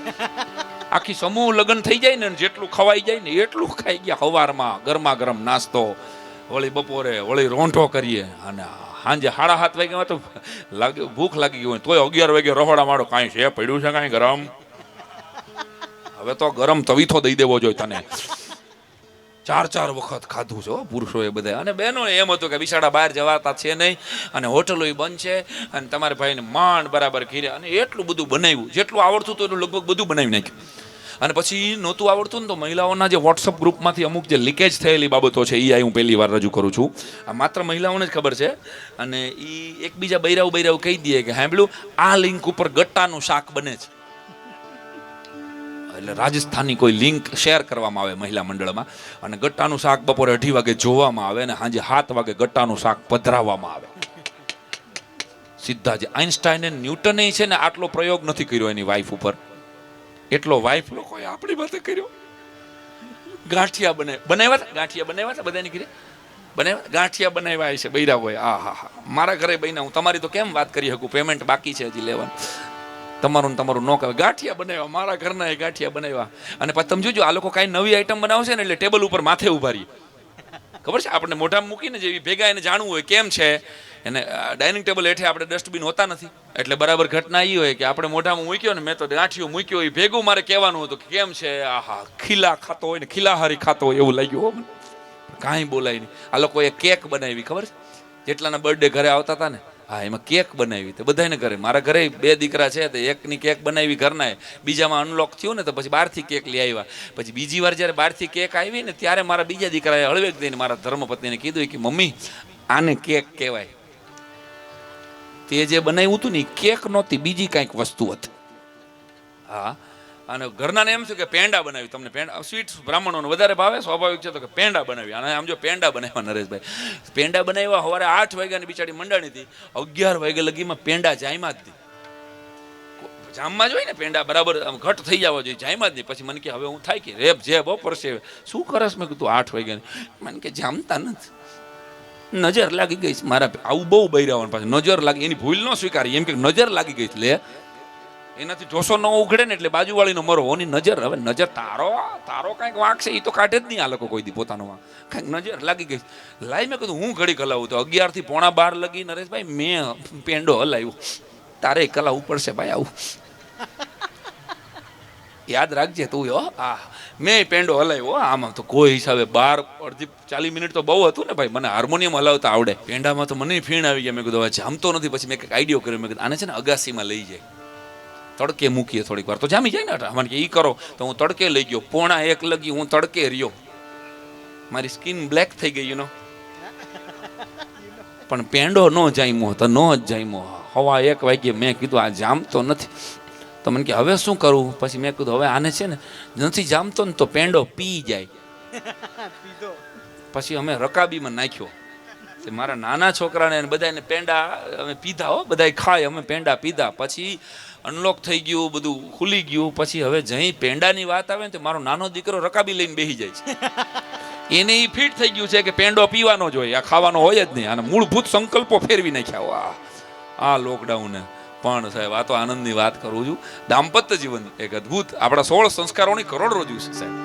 આખી સમૂહ લગ્ન થઈ જાય ને જેટલું ખવાઈ જાય ને એટલું ખાઈ ગયા. સવારમાં ગરમા ગરમ નાસ્તો, વળી બપોરે વળી રોંઢો કરીએ, અને સાંજે 7:30 વાગ્યામાં તો ભૂખ લાગી ગઈ હોય તોય 11 વાગે રહોડા માડો કાંઈ છે પડ્યું છે કાંઈ ગરમ? હવે તો ગરમ તવીથો દઈ દેવો જોઈએ તને. 4 વખત ખાધું છે પુરુષોએ બધા. અને બહેનો એમ હતું કે બિચારા બહાર જવાતા છે નહીં અને હોટલો બંધ છે અને તમારે ભાઈને માંડ બરાબર ઘીરે અને એટલું બધું બનાવ્યું. જેટલું આવડતું હતું એટલું લગભગ બધું બનાવી નાખ્યું. અને પછી નહોતું આવડતું ને તો મહિલાઓના જે વોટ્સઅપ ગ્રુપમાંથી અમુક જે લીકેજ થયેલી બાબતો છે એ હું પહેલી વાર રજૂ કરું છું. આ માત્ર મહિલાઓને જ ખબર છે. અને એ એકબીજા બૈરાવું કહી દે કે સાંભળ્યું આ લિંક ઉપર ગટ્ટાનું શાક બને છે. એટલે રાજસ્થાનની કોઈ લિંક શેર કરવામાં આવે મહિલા મંડળમાં અને ગટ્ટાનું શાક બપોરે 2:30 વાગે જોવામાં આવે અને સાંજે 7 વાગે ગટ્ટાનું શાક પધરાવવામાં આવે. સીધા જે આઇન્સ્ટાઈન અને ન્યૂટને છે ને આટલો પ્રયોગ નથી કર્યો એની વાઈફ ઉપર એટલો વાઈફ લોકોએ આપણી પાસે કર્યો. ગાંઠિયા બનાવ્યા હતા બધાની ઘરે ગાંઠિયા બનાવ્યા છે બૈરાઓએ. હા મારા ઘરે બન્યા. હું તમારી તો કેમ વાત કરી શકું, પેમેન્ટ બાકી છે હજી લેવાનું. તમારું ન કહેવાય. ગાંઠિયા બનાવ્યા મારા ઘરના એ ગાંઠિયા બનાવ્યા. અને પછી તમે જોજો આ લોકો કાંઈ નવી આઈટમ બનાવશે ને એટલે ટેબલ ઉપર માથે ઉભા રહીએ. ખબર છે આપણે મોઢામાં મૂકીને જેવી ભેગા એને જાણવું હોય કેમ છે. એને ડાઇનિંગ ટેબલ હેઠે આપણે ડસ્ટબિન હોતા નથી એટલે બરાબર ઘટના એ હોય કે આપણે મોઢામાં મૂક્યો ને મેં તો ગાંઠિયો મૂક્યો એ ભેગું મારે કહેવાનું હતું કે કેમ છે. આહા ખીલા ખાતો હોય ને ખીલાહારી ખાતો હોય એવું લાગ્યું. કાંઈ બોલાય નહીં. આ લોકોએ કેક બનાવી ખબર છે. જેટલાના બર્થડે ઘરે આવતા હતા ને હા એમાં કેક બનાવી તો બધાને ઘરે. મારા ઘરે 2 દીકરા છે તો એકની કેક બનાવી ઘરના, બીજામાં અનલોક થયું ને તો પછી બહારથી કેક લઈ આવ્યા. પછી બીજી વાર જ્યારે બહારથી કેક આવી ને ત્યારે મારા બીજા દીકરાએ હળવેક દઈને મારા ધર્મપત્નીને કીધું કે મમ્મી આને કેક કહેવાય. તે જે બનાવ્યું હતું ને કેક નહોતી બીજી કાંઈક વસ્તુ હતી. હા અને ઘરનાને એમ થયું કે પેંડા બનાવી. તમને પેંડા સ્વીટ્સ બ્રાહ્મણોને વધારે ભાવે સ્વાભાવિક છે તો કે પેંડા બનાવી. અને આમ જો પેંડા બનાવ્યા નરેશભાઈ, પેંડા બનાવ્યા સવારે 8 વાગ્યાની બિચારી મંડાણી હતી. 11 વાગે લગીમાં પેંડા જામ્યા જ નહીં. જામમાં જ હોય ને પેંડા બરાબર ઘટ થઈ જવા જોઈએ, જામ્યા જ નહીં. પછી મને કે હવે હું થાય કે રેપ જે બપોર છે શું કરસ? મેં કીધું 8 વાગ્યાની. મને કે જામતા નથી. નજર લાગી ગઈ મારા. આવું બહુ બૈરાવાનું પાછું નજર લાગી. એની ભૂલ ન સ્વીકારી એમ કે નજર લાગી ગઈ. લે એનાથી ઢોસો ન ઉઘડે ને એટલે બાજુવાળીનો મરો. ઓની નજર હવે નજર તારો કાંઈક વાંક છે એ તો કાઢે જ નહીં આ લોકો કોઈ દી પોતાનો વાંક. કાંઈક નજર લાગી ગઈ. લાઈ મેં કીધું હું ઘડી હલાવું તો 11 થી 11:45 લગી નરેશભાઈ મેં પેંડો હલાવ્યો. તારે કલાવું પડશે ભાઈ આવું. યાદ રાખજે તું. મેં પેંડો હલાવ્યો. આમાં તો કોઈ હિસાબે 40 મિનિટ તો બહુ હતું ને ભાઈ. મને હાર્મોનિયમ હલાવતા આવડે. પેંડામાં તો મને ફીણ આવી ગયા. મેં કીધું હવે જામતો નથી. પછી મેં કંઈક આઈડિયો કર્યો. મેં કીધું આને છે ને અગાસીમાં લઈ જાય, તડકે મૂકીએ થોડીક વાર તો જામી જાય ને. મને કે ઈ કરો તો હું તડકે લઈ ગયો. 1:45 લગી હું તડકે રહ્યો. મારી સ્કિન બ્લેક થઈ ગઈ પણ પેંડો ન જામ્યો તો ન જ જામ્યો. 1:15 વાગ્યે મેં કીધું આ જામતો નથી. તો મને કે હવે શું કરવું? પછી મેં કીધું હવે આને છે ને નથી જામતો ને તો પેંડો પી જાય. પછી અમે રકાબીમાં નાખ્યો. તે મારા નાના છોકરાને અને બધાને પેંડા અમે પીધા હો, બધાય ખાય, અમે પેંડા પીધા. પછી અનલોક થઈ ગયું, બધું ખુલી ગયું. પછી હવે જઈ પેંડાની વાત આવે ને તો મારો નાનો દીકરો રકાબી લઈને બેસી જાય છે. એને ઈ ફિટ થઈ ગયું છે કે પેંડો પીવાનો જ હોય, આ ખાવાનો હોય જ નહીં. અને મૂળભૂત સંકલ્પો ફેરવી નાખ્યા આ લોકડાઉન. પણ સાહેબ આ તો આનંદની વાત કરું છું. દાંપત્ય જીવન એક અદ્ભુત, આપણા 16 સંસ્કારોની કરોડરજ્જુ છે સાહેબ.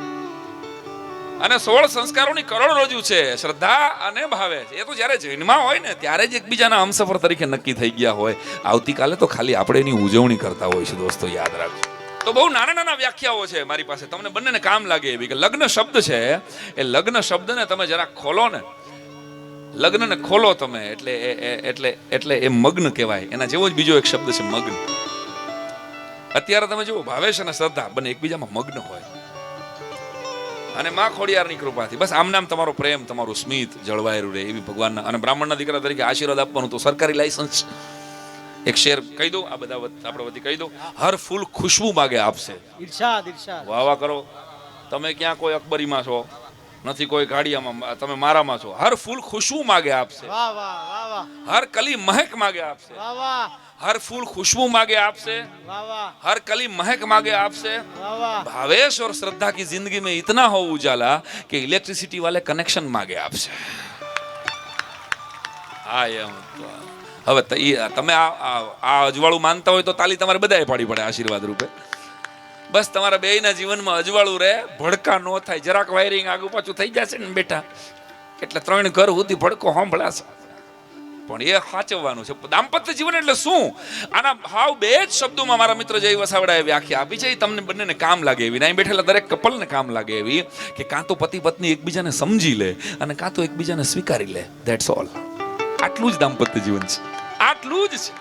અને 16 સંસ્કારોની કરોડરજ્જુ છે શ્રદ્ધા અને ભાવે. એ તો જ્યારે જન્મા હોય ને ત્યારે જ એકબીજાના હમસફર તરીકે નક્કી થઈ ગયા હોય. આવતીકાલે તો ખાલી આપણે એની ઉજવણી કરતા હોય છે દોસ્તો, યાદ રાખજો. તો બહુ નાના નાના વ્યાખ્યાઓ છે મારી પાસે, તમને બંનેને કામ લાગે એવી. કે લગ્ન શબ્દ છે, એ લગ્ન શબ્દને તમે જરા ખોલો ને, લગ્નને ખોલો તમે એટલે એ મગ્ન કહેવાય. એના જેવો જ બીજો એક શબ્દ છે મગ્ન. અત્યારે તમે જુઓ ભાવેશ અને શ્રદ્ધા બંને એકબીજામાં મગ્ન હોય. અને માં ખોડિયારની કૃપાથી બસ આમ નામ તમારો પ્રેમ, તમારું સ્મિત જળવાયેલું રહે એવી ભગવાનના. અને બ્રાહ્મણના દીકરા તરીકે આશીર્વાદ આપવાનું તો સરકારી લાયસન્સ. એક શેર કહી દો, આ બધા આપણે વતી કહી દો. હર ફૂલ ખુશ્બુ માગે આપશે. ઇરશાદ ઇરશાદ. વાહ વાહ કરો. તમે ક્યાં કોઈ અકબરીમાં છો, નથી કોઈ ગાડિયામાં, તમે મારામાં છો. હર ફૂલ ખુશ્બુ માગે આપશે. વાહ વાહ વાહ વાહ. હર કલી મહેક માગે આપશે. વાહ વાહ. हर फूल खुशबू मांगे आपसे, वाह वाह. हर कली महक मांगे आपसे. वाह वाह. भावेश और श्रद्धा की जिंदगी में इतना हो उजाला कि इलेक्ट्रिसिटी वाले कनेक्शन मांगे आपसे. હા એમ. હવે તમે આ અજવાળું માનતા હોય તો તાલી તમારે બધાએ પાડી પડે આશીર્વાદ રૂપે. બસ તમારા બેયના જીવનમાં અજવાળું રહે, ભડકા ન થાય. જરાક વાયરિંગ આગુ પાછું થઈ જશે ને બેટા એટલે 3 ઘર સુધી ભડકો સાંભળાશે. પણ એ સાચવવાનું છે. દાંપત્ય જીવન એટલે શું? આના હાવ 2 જ શબ્દોમાં મારા મિત્ર જય વસાવડાએ વ્યાખ્યા આપી છે. એ તમને બંનેને કામ લાગે એવી, અહીં બેઠેલા દરેક કપલને કામ લાગે એવી. કે કાં તો પતિ પત્ની એકબીજાને સમજી લે અને કાં તો એકબીજાને સ્વીકારી લે. That's all. આટલું જ દાંપત્ય જીવન છે, આટલું જ છે.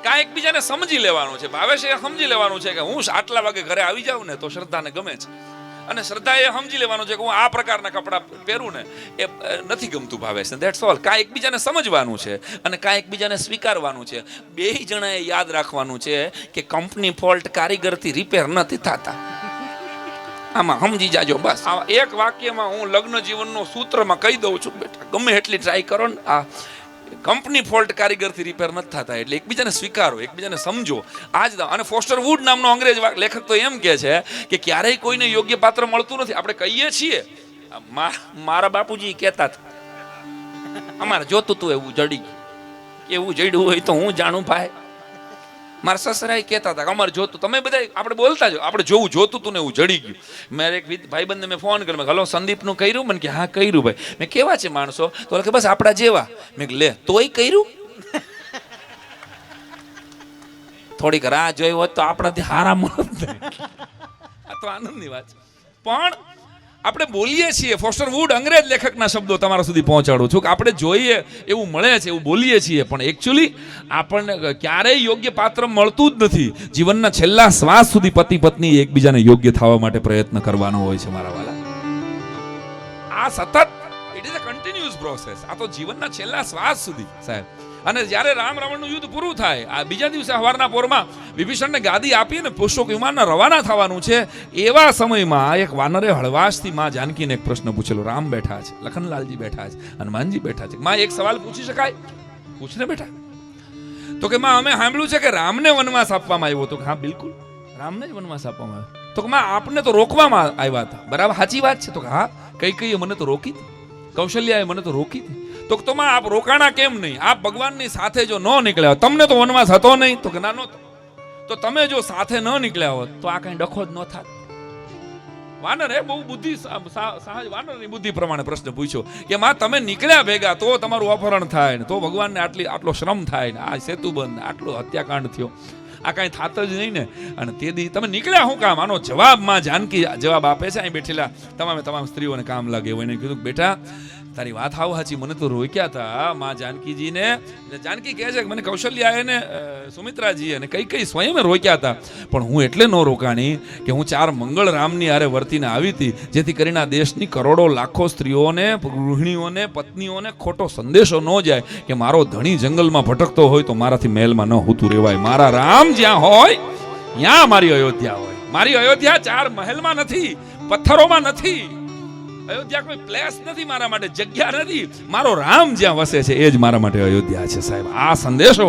કાં એકબીજાને સમજી લેવાનું છે. ભાવેશ એ સમજી લેવાનું છે કે હું આટલા વાગે ઘરે આવી જાઉં ને તો શ્રદ્ધાને ગમે છે, અને શ્રદ્ધા એ સમજી લેવાનું છે કે હું આ પ્રકારના કપડાં પહેરું ને એ નથી ગમતું ભાવેશ. That's all. કાં એકબીજાને સમજવાનું છે અને કાં એકબીજાને સ્વીકારવાનું છે. 2 જણાએ યાદ રાખવાનું છે કે કંપની ફોલ્ટ કારીગરથી રિપેર નથી થતા. આમાં સમજી જાજો બસ. આ એક વાક્યમાં હું લગ્ન જીવનનો સૂત્રમાં કહી દઉં છું બેટા, ગમે એટલી ટ્રાય કરો ને, આ કંપની ફોલ્ટ કારીગરથી રિપેર નથી થતા. એટલે એકબીજાને સ્વીકારો, એકબીજાને સમજો. આજ અને ફોસ્ટર વુડ નામનો અંગ્રેજ લેખક તો એમ કહે છે કે ક્યારેય કોઈને યોગ્ય પાત્ર મળતું નથી. આપણે કહીએ છીએ, મારા બાપુજી કહેતા હતા, અમારે જોતું તું એવું જડી ગયું. એવું જડ્યું હોય તો હું જાણું ભાઈ. મારા સસરાએ કહેતા હતા કે અમારે જોતું. તમે બધા આપણે બોલતા જ, આપણે જોવું જોતું તું ને એવું જડી ગયું. મેં એક ભાઈબંધને મેં ફોન કર્યો, હલો સંદીપનું કર્યું? મને કે હા કર્યું ભાઈ. મેં કેવા છે માણસો? તો કે બસ આપણા જેવા. મેં લે તોય કર્યું. થોડીક રાહ જોઈ હોત તો આપણાથી હારા મળત. આ તો આનંદની વાત છે. પણ આપણે બોલીએ છીએ, ફોસ્ટર વુડ અંગ્રેજ લેખકના શબ્દો તમારા સુધી પહોંચાડું છું કે આપણે જોઈએ એવું મળે છે, એવું બોલીએ છીએ, પણ એકચ્યુઅલી આપણને ક્યારેય યોગ્ય પાત્ર મળતું જ નથી. જીવનના છેલ્લા શ્વાસ સુધી પતિ પત્ની એકબીજાને યોગ્ય થવા માટે પ્રયત્ન કરવાનો હોય છે મારા વાલા. આ સતત it is a continuous process. આ તો જીવનના છેલ્લા શ્વાસ સુધી સાહેબ. અને જ્યારે રામ રાવણનું યુદ્ધ પૂરું થાય, આ બીજા દિવસે સવારના પોરમાં વિભીષણને ગાદી આપીને પુષ્પક વિમાનના રવાના થવાનું છે, એવા સમયમાં એક વાનરે હળવાશથી માં જાનકીને એક પ્રશ્ન પૂછેલો. રામ બેઠા છે, લખનલાલજી બેઠા છે, હનુમાનજી બેઠા છે. માં એક સવાલ પૂછી શકાય? પૂછને બેઠા. તો કે માં અમે સાંભળ્યું છે કે રામને વનવાસ આપવામાં આવ્યો. તો હા બિલકુલ, રામને જ વનવાસ આપવામાં આવ્યો. તો કે માં આપને તો રોકવામાં આવ્યા હતા. બરાબર, સાચી વાત છે. તો હા કઈ મને તો રોકી હતી, કૌશલ્યાએ મને તો રોકી હતી. તો માં આપ રોકાણા કેમ નહીં? આપ ભગવાનની સાથે જો ન નીકળ્યા, તમને તો વનવાસ હતો નહીં? તો કે ના નહોતો. તો તમે જો સાથે ન નીકળ્યા હોત તો આ કઈ ડખો જ ન થાત. વાનરે બહુ બુદ્ધિ, સહજ વાનરની બુદ્ધિ પ્રમાણે પ્રશ્ન પૂછ્યો કે માં તમે નીકળ્યા ભેગા તો તમારું અપહરણ થાય ને, તો ભગવાનને આટલો શ્રમ થાય ને, આ સેતુ બંધ, આટલો હત્યાકાંડ થયો, આ કાંઈ થાત જ નહીં ને. અને તે દી તમે નીકળ્યા શું કામ? આનો જવાબ માં જાનકી જવાબ આપે છે. અહીં બેઠેલા તમામ સ્ત્રીઓને કામ લાગે એવું. એને કીધું બેટા તારી વાત હાવ સાચી, મને તો રોક્યા હતા માં જાનકીજીને. જાનકી કહે છે કે મને કૌશલ્યાએ ને સુમિત્રાજીએ ને કઈ સ્વયં રોક્યા હતા, પણ હું એટલે ન રોકાણી કે હું 4 મંગળ રામની હારે વર્તીને આવી હતી, જેથી કરીને આ દેશની કરોડો લાખો સ્ત્રીઓને, ગૃહિણીઓને, પત્નીઓને ખોટો સંદેશો ન જાય કે મારો ધણી જંગલમાં ભટકતો હોય તો મારાથી મહેલમાં ન હોતું રહેવાય. મારા રામ જ્યાં હોય ત્યાં મારી અયોધ્યા હોય. મારી અયોધ્યા 4 મહેલમાં નથી, પથ્થરોમાં નથી, અયોધ્યા કોઈ પ્લેસ નથી મારા માટે, જગ્યા નથી. મારો રામ જ્યાં વસે છે એ જ મારા માટે અયોધ્યા છે સાહેબ. આ સંદેશો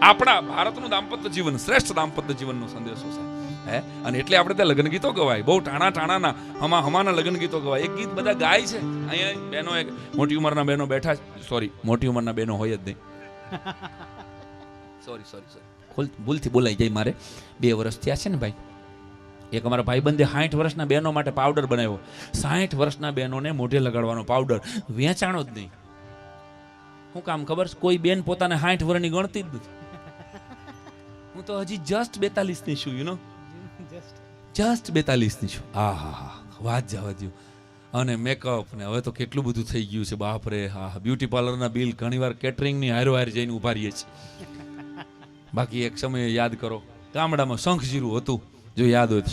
આપણા ભારતનું દાંપત્ય જીવન શ્રેષ્ઠ દાંપત્ય જીવનનો સંદેશો છે. હે, અને એટલે આપણે ત્યાં લગ્ન ગીતો ગવાય, બહુ ટાણાના હમાના લગ્ન ગીતો ગવાય. એક ગીત બધા ગાય છે અહીંયા બહેનો, એક મોટી ઉંમરના બહેનો બેઠા છે. સોરી, મોટી ઉંમરના બહેનો હોય જ નહીં. સોરી, ભૂલથી બોલાઈ જાય. મારે 2 વર્ષ થયા છે ને ભાઈ. એક અમારા ભાઈબંધે 60 વર્ષના બહેનો માટે પાવડર બનાવ્યો. 60 વર્ષના બહેનોને મોઢે લગાડવાનો પાવડર વેચાણો જ નહીં. શું કામ ખબર? કોઈ બેન પોતાને 60 વર્ષની ગણતી જ નથી. હું તો હજી જસ્ટ 42 ની છું, યુ નો, જસ્ટ 42 ની છું. હા, વાત જવા દો. અને મેકઅપ ને હવે તો કેટલું બધું થઈ ગયું છે બાપ રે. હા, બ્યુટી પાર્લરના બિલ ઘણીવાર કેટરિંગની હારો જઈને ઉભા રહીએ છીએ. બાકી એક સમયે યાદ કરો, ગામડામાં શંખજીરું હતું, જો યાદ હોય તો.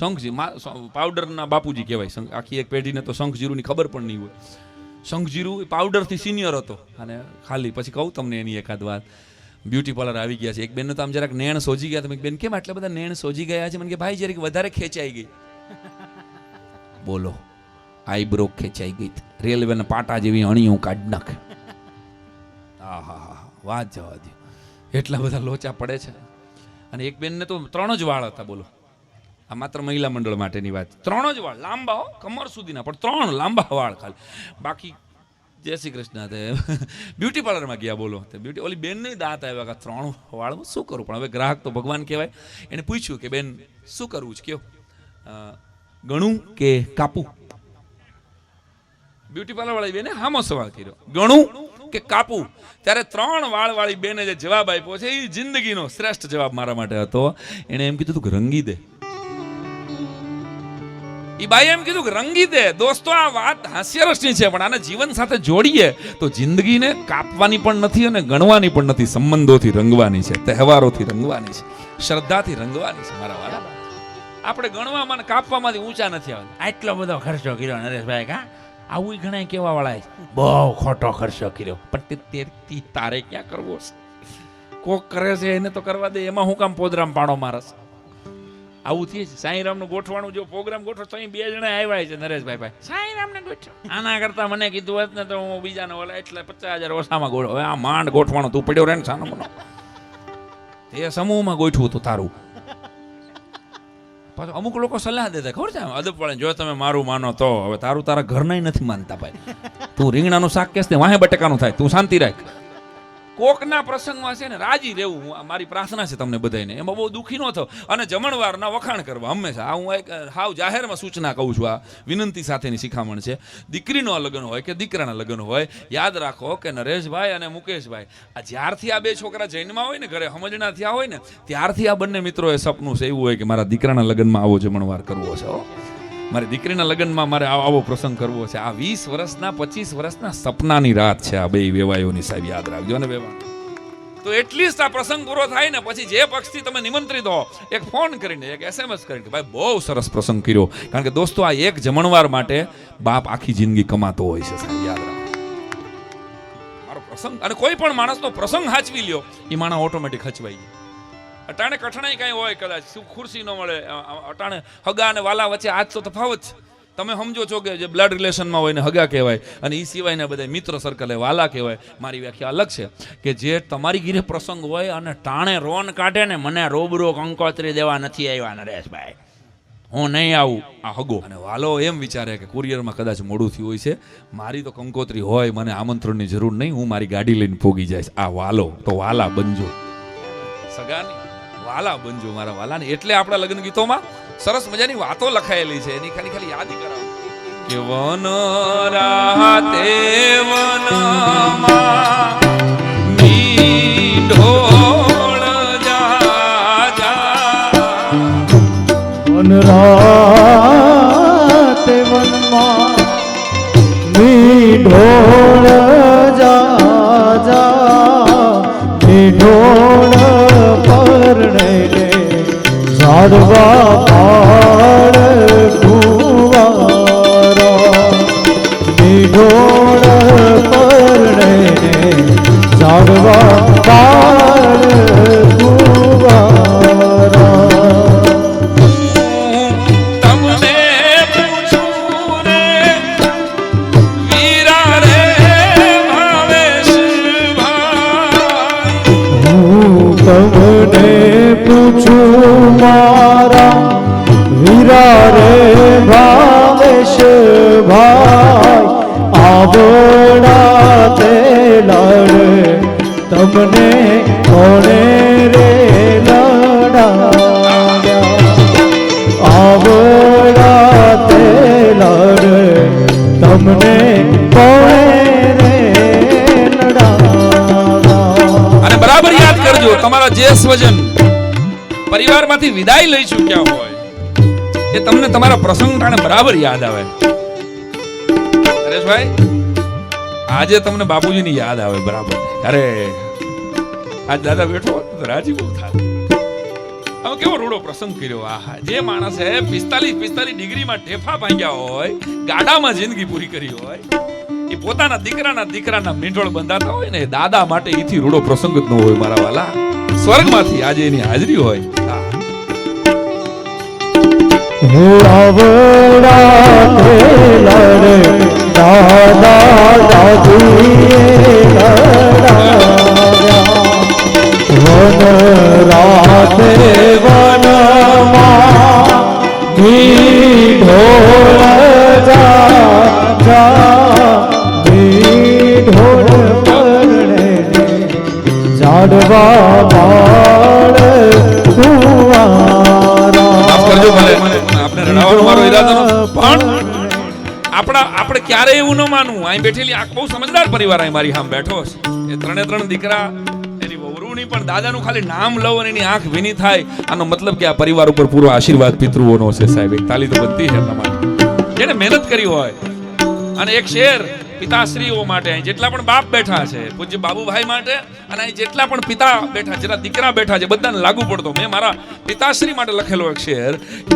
પાવડરના બાપુજી કહેવાય. આખી એક પેઢીને તો શંખજીરુંની ખબર પણ નહીં હોય. શંખજીરું પાવડરથી સિનિયર હતો. અને ખાલી પછી કહું તમને એની એકાદ વાત. બ્યુટી પાર્લર આવી ગયા છે. એક બેન તો આમ જરાક નેણ સોજી ગયા. તમે બેન કેમ આટલા બધા નેણ સોજી ગયા છે? મને કે ભાઈ જરીક વધારે ખેંચાઈ ગઈ. બોલો, આઈબ્રો ખેંચાઈ ગઈ, રેલવેના પાટા જેવી અણીઓ કાઢ નાખે. હા, વાત જવા દો. એટલા બધા લોચા પડે છે. અને એક બેનને તો 3 જ વાળ હતા. બોલો, આ માત્ર મહિલા મંડળ માટેની વાત. 3 જ વાળ લાંબા, કમર સુધીના, પણ 3 લાંબા વાળ ખાલી. બાકી જય શ્રી કૃષ્ણ. બ્યુટી પાર્લરમાં ગયા. બોલો, ઓલી બેનને દાંત આવ્યા કે 3 વાળમાં શું કરું? પણ હવે ગ્રાહક તો ભગવાન કહેવાય. એને પૂછ્યું કે બેન શું કરવું છે, કયો ગણું કે કાપું? બ્યુટી પાર્લર વાળી બેને હામો સવાલ કર્યો, ગણું કે કાપું? ત્યારે 3 વાળ વાળી બેને જે જવાબ આપ્યો છે એ જિંદગીનો શ્રેષ્ઠ જવાબ મારા માટે હતો. એને એમ કીધું કે રંગી દે. એ બાઈ એમ કીધું કે રંગી દે. દોસ્તો, આ વાત હાસ્યરસની છે, પણ આને જીવન સાથે જોડીએ તો જિંદગીને કાપવાની પણ નથી અને ગણવાની પણ નથી. સંબંધોથી રંગવાની છે, તહેવારોથી રંગવાની છે, શ્રદ્ધાથી રંગવાની છે. મારા વાલા, આપણે ગણવામાં અને કાપવામાંથી ઊંચા નથી આવતા. આટલો બધો ખર્ચો કર્યો નરેશભાઈ, કા આવું ઘણા કેવા વાળા બહુ ખોટો ખર્ચો કર્યો. પણ તારે ક્યાં કરવો છે? કોક કરે છે એને તો કરવા દે. એમાં હું કામ પોદરામ પાડો મારસ? આવું થયે છે. સાંઈરામનું ગોઠવાનું જો પ્રોગ્રામ ગોઠવો તો 2 જણા આવ્યા છે નરેશભાઈ ભાઈ સાંઈરામને ગોઠવો. આના કરતા મને કીધું હોત ને તો હું બીજાને ઓલા એટલે 50,000 ઓછામાં ગોઠવ. હવે આ માંડ ગોઠવાનું તું પડ્યો રે ને સાનો મનો. એ સમૂહમાં ગોઠવું તું તારું. પાછું અમુક લોકો સલાહ દેતા ખબર છે અદબ પડે, જો તમે મારું માનો તો. હવે તારું તારા ઘરના નથી માનતા ભાઈ. તું રીંગણાનું શાક કેસ ને વાહે બટેકાનું થાય, તું શાંતિ રાખ. કોકના પ્રસંગમાં છે ને રાજી રહેવું, મારી પ્રાર્થના છે તમને બધાને. એમાં બહુ દુઃખી ન થાવ અને જમણવારના વખાણ કરવા હંમેશા. આ હું એક હાવ જાહેરમાં સૂચના કહું છું. આ વિનંતી સાથેની શિખામણ છે. દીકરીનો લગ્ન હોય કે દીકરાના લગ્ન હોય, યાદ રાખો કે નરેશભાઈ અને મુકેશભાઈ, આ જ્યારથી આ 2 છોકરા જૈનમાં હોય ને, ઘરે સમજણા થયા હોય ને, ત્યારથી આ બંને મિત્રોએ સપનું છે એવું હોય કે મારા દીકરાના લગ્નમાં આવો જમણવાર કરવો છે, મારી દીકરીના લગ્નમાં મારે આવો પ્રસંગ કરવો છે. આ 20 વર્ષના 25 વર્ષના સપનાની રાત છે આ 2 વેવાયોની, સાહેબ યાદ રાખજો ને વેવા. તો એટલીસ્ટ આ પ્રસંગ પૂરો થાય ને પછી જે પક્ષથી તમે નિમંત્રિત હો, એક ફોન કરીને, એક SMS કરીને, ભાઈ બહુ સરસ પ્રસંગ કર્યો. કારણ કે દોસ્તો, આ એક જમણવાર માટે બાપ આખી જિંદગી કમાતો હોય છે, સાહેબ યાદ રાખો. મારો પ્રસંગ, અને કોઈ પણ માણસનો પ્રસંગ હાચવી લ્યો, એ માણસ ઓટોમેટિક હચવાઈ જાય. અટાણે કઠણાઈ કઈ હોય, કદાચ ખુરશી ન મળે, અટાણે હગા અને વાલા વચ્ચે આજ તો તફાવત છે. તમે સમજો છો કે જે બ્લડ રિલેશનમાં હોય ને હગા કહેવાય, અને એ સિવાયના બધા મિત્ર સર્કલે વાલા કહેવાય. મારી વ્યાખ્યા અલગ છે કે જે તમારી ગીરે પ્રસંગ હોય અને ટાણે રોન કાઢે ને, મને રોબરો કંકોત્રી દેવા નથી આવ્યા નરેશભાઈ, હું નહીં આવું, આ હગો. અને વાલો એમ વિચારે કે કુરિયરમાં કદાચ મોડું થયું હોય છે, મારી તો કંકોત્રી હોય, મને આમંત્રણની જરૂર નહીં, હું મારી ગાડી લઈને પોગી જઈશ. આ વાલો તો વાલા બનજો, સગાની વાલા બનજો મારા વાલાને. એટલે આપણા લગ્ન ગીતોમાં સરસ મજાની વાતો લખાયેલી છે, એની ખાલી યાદ કરાવો કે વન રાતે વનમાં મીઢોળ જા જા, વન રાતે વનમાં મીઢોળ જા જા, મીઢોળ ઝાડવા પાડ કુંવારા, મીઢોળ પરણે ઝાડવા પાડ કુંવારા. તમને પૂછું રે ભાઈ આવડા તે લડે તમને કોણે રે લડાવ્યા આવડા તે લડે તમને કોણે રે લડાવ્યા અને બરાબર યાદ કરજો તમારા જે સ્વજન પરિવારમાંથી વિદાય લઈ ચૂક્યા હોય એ તમને તમારા પ્રસંગ ટાણે બરાબર યાદ આવે. નરેશભાઈ આજે તમને બાપુજીની યાદ આવે બરાબર. અરે આજ દાદા બેઠો હોત તો રાજી બહુ થાય. હવે કેવો રૂડો પ્રસંગ કર્યો. આહા, જે માણસે 45 ડિગ્રીમાં ઠેફા ભાંગ્યા હોય, ગાડામાં જિંદગી પૂરી કરી હોય, એ પોતાના દીકરાના મીંઢોળ બંધાતા હોય ને દાદા માટે ઈથી રૂડો પ્રસંગ જ ન હોય મારા વાલા. સ્વર્ગમાંથી આજે એની હાજરી હોય. હે આવડા તે લડે દાદા દાદીએ લડાવ્યા વન રાતે વનમાં ઢોળ ઢોળ પરણે ઝાડવા બાળ કુંવારા કરજો ભલે આપણે રડાવાનો મારો ઈરાદો નહોતો, પણ આપણે ક્યારે એવું ન માનવું. અહીં બેઠેલી આ બહુ સમજદાર પરિવાર અહીં મારી સામે બેઠો છે. એ ત્રણ દીકરા એની વહુની પણ દાદાનું ખાલી નામ લઉં અને એની આંખ ભીની થાય, આનો મતલબ કે આ પરિવાર ઉપર પૂરો આશીર્વાદ પિતૃઓનો છે સાહેબ. એક તાલી તો બનતી છે એમના માટે જેને મહેનત કરી હોય. અને એક શેર પિતાશ્રીઓ માટે અહીં જેટલા પણ બાપ બેઠા છે, પૂજ્ય બાબુભાઈ માટે, અને અહીં જેટલા પણ પિતા બેઠા, જેટલા દીકરા બેઠા છે, બધાને લાગુ પડતો. મેં મારા પિતાશ્રી માટે લખેલો એક શેર,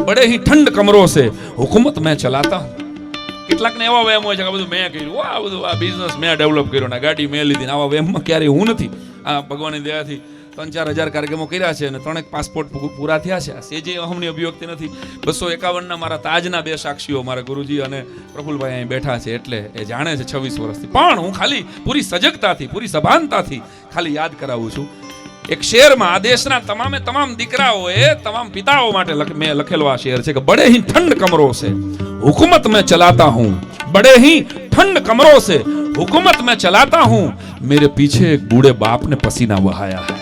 બડે ही ठंड कमरों से हुकूमत मैं चलाता हूँ. કેટલાકને એવા વહેમ હોય છે કે બધું મેં કર્યું, આ બધું આ બિઝનેસ મેં ડેવલપ કર્યો ને ગાડી મેં લીધી. આવા વહેમમાં ક્યારેય હું નથી. આ ભગવાનની દયાથી 3-4 હજાર કાર્યક્રમો કર્યા છે અને 3 પાસપોર્ટ પૂરા થયા છે. સેજે અહમની અભિવ્યક્તિ નથી. 251ના મારા તાજના 2 સાક્ષીઓ મારા ગુરુજી અને પ્રફુલભાઈ અહીં બેઠા છે, એટલે એ જાણે છે 26 વર્ષથી. પણ હું ખાલી પૂરી સજગતાથી, પૂરી સભાનતાથી ખાલી યાદ કરાવું છું. એક શેરમાં આ દેશના તમામ દીકરાઓએ, તમામ પિતાઓ માટે મેં લખેલો આ શેર છે કે બડે ही ठंड कमरों से हुकूमत में चलाता हूँ, बड़े ही ठंड कमरों से हुकूमत में चलाता हूँ, मेरे पीछे एक बूढ़े बाप ने पसीना बहाया है.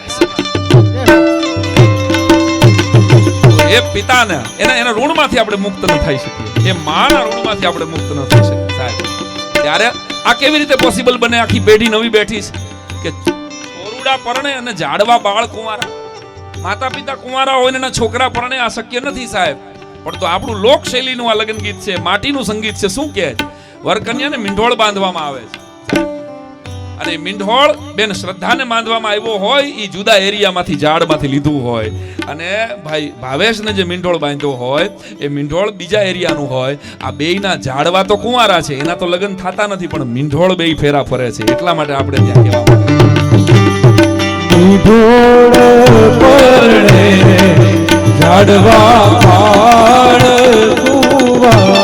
એ પિતાને એના ઋણમાંથી આપણે મુક્ત ન થઈ શકીએ, એ માના ઋણમાંથી આપણે મુક્ત ન થઈ શકીએ સાહેબ. ત્યારે આ કેવી રીતે પોસિબલ બને? આખી પેઢી નવી બેઠી છે કે ઓરુડા પરણે અને ઝાડવા બાળ કુંવારા, માતા પિતા કુંવારા હોય ને એના છોકરા પરણે આ શક્ય નથી સાહેબ. પણ તો આપણું લોક શૈલીનું આ લગ્ન ગીત છે, માટીનું સંગીત છે. શું કહે છે? વરકન્યાને મીંઢોળ બાંધવામાં આવે છે અને મીંઢોળ બેન શ્રદ્ધાને બાંધવામાં આવ્યો હોય, એ જુદા એરિયામાંથી ઝાડમાંથી લીધું હોય. અને ભાઈ ભાવેશને જે મીંઢોળ બાંધ્યો હોય એ મીંઢોળ બીજા એરિયાનું હોય. આ બેયના ઝાડવા તો કુંવારા છે, એના તો લગ્ન થતા નથી, પણ મીંઢોળ બેય ફેરા ફરે છે. એટલા માટે આપણે ત્યાં કહેવામાં ઝાડવા બાળ કુંવારા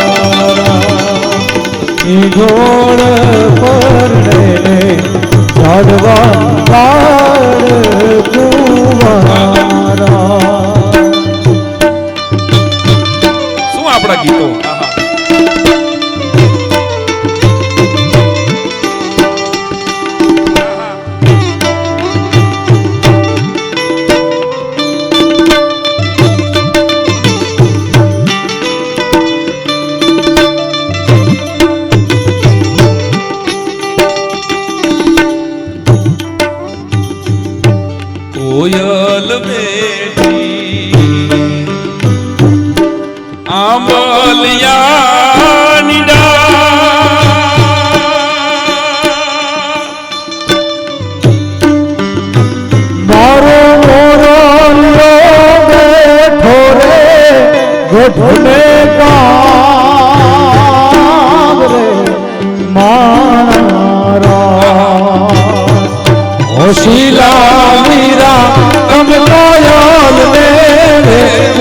ઢોળ પરણે ઝાડવા બાળ કુંવારા. શું આપણા ગીતો કોયલ બેઠી આંબલિયાની મારો મોરો બેઠો રે ગઢને કામ રે મારા હોશીલા મીરા તમે કોયલ ને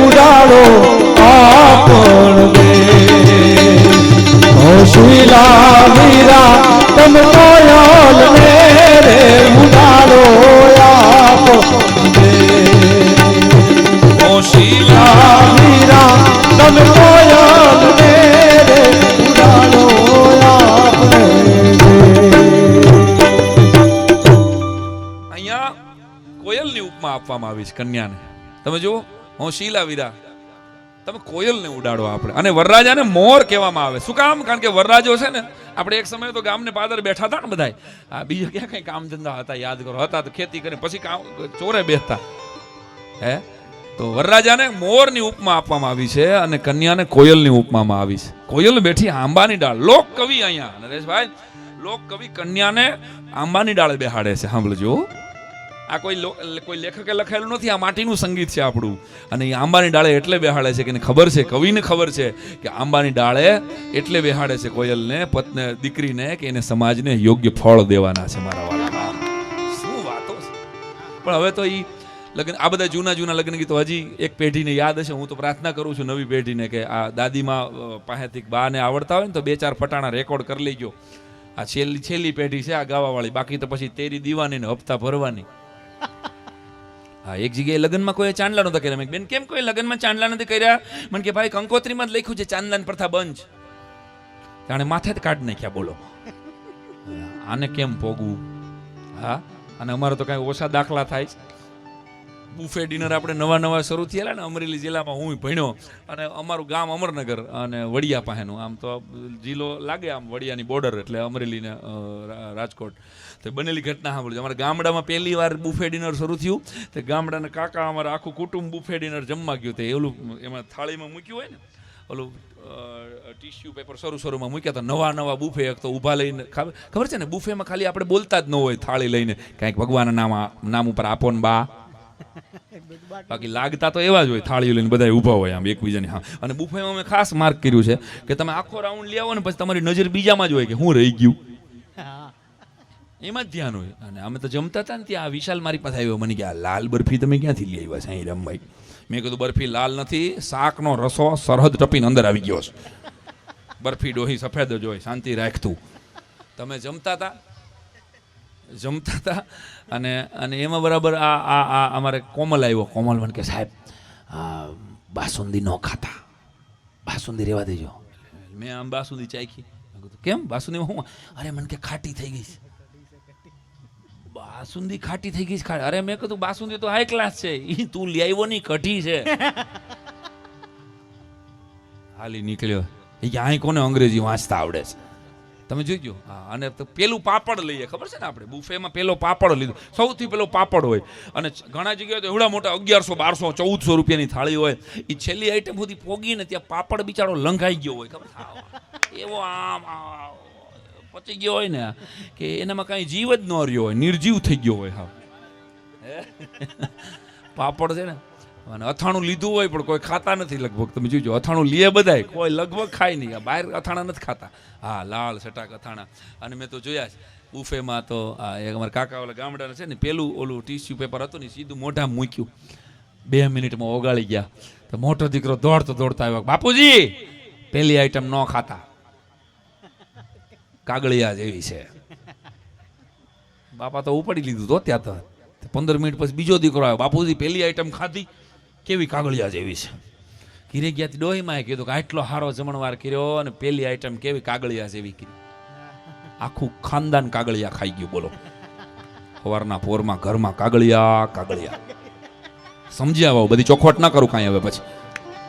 ઉડાડો આપણ દે. હોશીલા મીરા તમે કોયલ ને ઉડાડો આપણ દે. હોશીલા મીરા તમે કોયલ ને ઉડાડો ઉપમા આપવામાં આવી છે કન્યાને. તમે જુઓ, હું શીલાવીરા, તમે કોયલને ઉડાડો આપણે. અને વરરાજાને મોર કહેવામાં આવે. શું કામ? કારણ કે વરરાજો છે ને, આપણે એક સમયે તો ગામને પાદર બેઠા હતા ને બધાય, આ બીજા ક્યાં કઈ કામ ધંધા હતા, યાદ કરો, હતા તો ખેતી કરીને પછી કામ ચોરે બેસતા. હે તો વરરાજાને મોરની ઉપમા આપવામાં આવી છે અને કન્યાને કોયલની ઉપમામાં આવી છે. કોયલ બેઠી આંબાની ડાળ. લોક કવિ અહીંયા નરેશભાઈ, લોક કવિ કન્યાને આંબાની ડાળે બેહાડે છે. સાંભળજો, આ કોઈ લેખકે લખાયેલું નથી, આ માટીનું સંગીત છે આપણું. અને એ આંબાની ડાળે એટલે બેહાડે છે કે એને ખબર છે, કવિને ખબર છે કે આંબાની ડાળે એટલે બેહાડે છે કોયલને, પત્ને, દીકરીને, કે એને સમાજને યોગ્ય ફળ દેવાના છે. મારા વાલા, શું વાતો છે. પણ હવે તો ઈ લગ્ન, આ બધા જૂના જૂના લગ્ન ગીતો હજી એક પેઢીને યાદ હશે. હું તો પ્રાર્થના કરું છું નવી પેઢીને કે આ દાદીમાં પાસેથી બાને આવડતા હોય ને તો 2-4 ફટાણા રેકોર્ડ કરી લેજો. આ છેલ્લી પેઢી છે આ ગાવાવાળી. બાકી તો પછી તેરી દીવાની ને હપ્તા ભરવાની. હા, એક જગ્યાએ લગ્નમાં કોઈ ચાંદલા નહોતા કર્યા. મેં બેન કેમ કોઈ લગ્નમાં ચાંદલા નથી કર્યા? મને કે ભાઈ કંકોત્રીમાં જ લખ્યું છે ચાંદલાની પ્રથા બંધ. જાણે માથે જ કાઢ નાખ્યા. બોલો, આને કેમ પોગવું? હા, અને અમારે તો કાંઈ ઓછા દાખલા થાય છે. બુફે ડિનર આપણે નવા શરૂ થયેલા ને અમરેલી જિલ્લામાં. હું ભણ્યો અને અમારું ગામ અમરનગર અને વડિયા પાસેનું. આમ તો જિલ્લો લાગે આમ વડિયાની બોર્ડર, એટલે અમરેલી ને રાજકોટ. તો બનેલી ઘટના સાંભળજો. અમારા ગામડામાં પહેલી વાર બુફે ડિનર શરૂ થયું. તો ગામડાના કાકા અમારા આખું કુટુંબ બુફે ડિનર જમવા ગયું. તો ઓલું એમાં થાળીમાં મૂક્યું હોય ને, ઓલું ટીશ્યુ પેપર શરૂમાં મૂક્યા હતા. નવા બુફે. એક તો ઊભા લઈને, ખબર છે ને, બુફેમાં ખાલી આપણે બોલતા જ ન હોય થાળી લઈને, કાંઈક ભગવાનના નામ ઉપર આપો ને બા. બાકી લાગતા તો એવા જ હોય, થાળીઓ લઈને બધા ઊભા હોય આમ એકબીજાની. હા, અને બુફેમાં મેં ખાસ માર્ક કર્યું છે કે તમે આખો રાઉન્ડ લઈ આવો ને પછી તમારી નજર બીજામાં જ હોય કે હું રહી ગયું, એમાં જ ધ્યાન હોય. અને અમે તો જમતા હતા ને ત્યાં વિશાલ મારી પાસે આવ્યો. મને કે આ લાલ બરફી તમે ક્યાંથી લઈ આવ્યા છે અહીં રમભાઈ? મેં કીધું બરફી લાલ નથી, શાકનો રસો સરહદ ટપીને અંદર આવી ગયો છે. બરફી ડોહી સફેદ જ હોય, શાંતિ રાખતું. તમે જમતા હતા અને એમાં બરાબર આ અમારે કોમલ આવ્યો. કોમલ મને કે સાહેબ બાસુંદી ન ખાતા, બાસુંદી રહેવા દેજો. મેં આમ બાસુંદી ચાખી. કેમ બાસુંદીમાં હું? અરે મને કે ખાટી થઈ ગઈ. બાસુંદી ખાટી થઈ ગઈ. અરે મેં કીધું બાસુંદી તો હાઈ ક્લાસ છે, ઈ તું લઈ આવ્યો ની કઢી છે. હાલી નીકળ્યો. અહીં કોને અંગ્રેજી વાંચતા આવડે છે? તમે જોઈજો. હા, અને પેલું પાપડ લઈએ, ખબર છે ને આપણે બુફેમાં પેલો પાપડ લીધો. સૌથી પેલો પાપડ હોય. અને ઘણા જગ્યાએ તો એવડા મોટા 1100, 1200, 1400 રૂપિયાની થાળી હોય. એ છેલ્લી આઈટમ સુધી પોગીને ત્યાં પાપડ બિચારો લંઘાઈ ગયો હોય, ખબર? એવો આમ પચી ગયો હોય ને કે એનામાં કાંઈ જીવ જ ન રહ્યો હોય, નિર્જીવ થઈ ગયો હોય. હા, પાપડ છે ને. અને અથાણું લીધું હોય પણ કોઈ ખાતા નથી લગભગ. તમે જોજો, અથાણું લે બધાય, કોઈ લગભગ ખાય નહીં. બહાર અથાણા નથી ખાતા. હા, લાલ સટાક અથાણા. અને મેં તો જોયા છે બુફેમાં તો એક અમારા કાકા ઓલા ગામડાના છે ને, પેલું ઓલું ટીશ્યુ પેપર હતું ને સીધું મોઢામાં મૂક્યું. 2 મિનિટમાં ઓગાળી ગયા. તો મોટો દીકરો દોડતા આવ્યો, બાપુજી પેલી આઈટમ ન ખાતા, કાગળિયા જેવી છે. બાપા તો ઉપાડી લીધું તો ત્યાં તો. 15 મિનિટ પછી બીજો દીકરો આવ્યો, બાપુજી પેલી આઈટમ ખાધી, કેવી કાગળિયા જેવી છે. ઘીરે ગયા ડોહીમાં કીધું કે આટલો સારો જમણવાર કર્યો અને પેલી આઈટમ કેવી કાગળિયા જેવી કરી. આખું ખાનદાન કાગળિયા ખાઈ ગયું. બોલો, સવારના પોરમાં ઘરમાં કાગળિયા. સમજી આવો, બધી ચોખવટ ના કરું કાંઈ. હવે પછી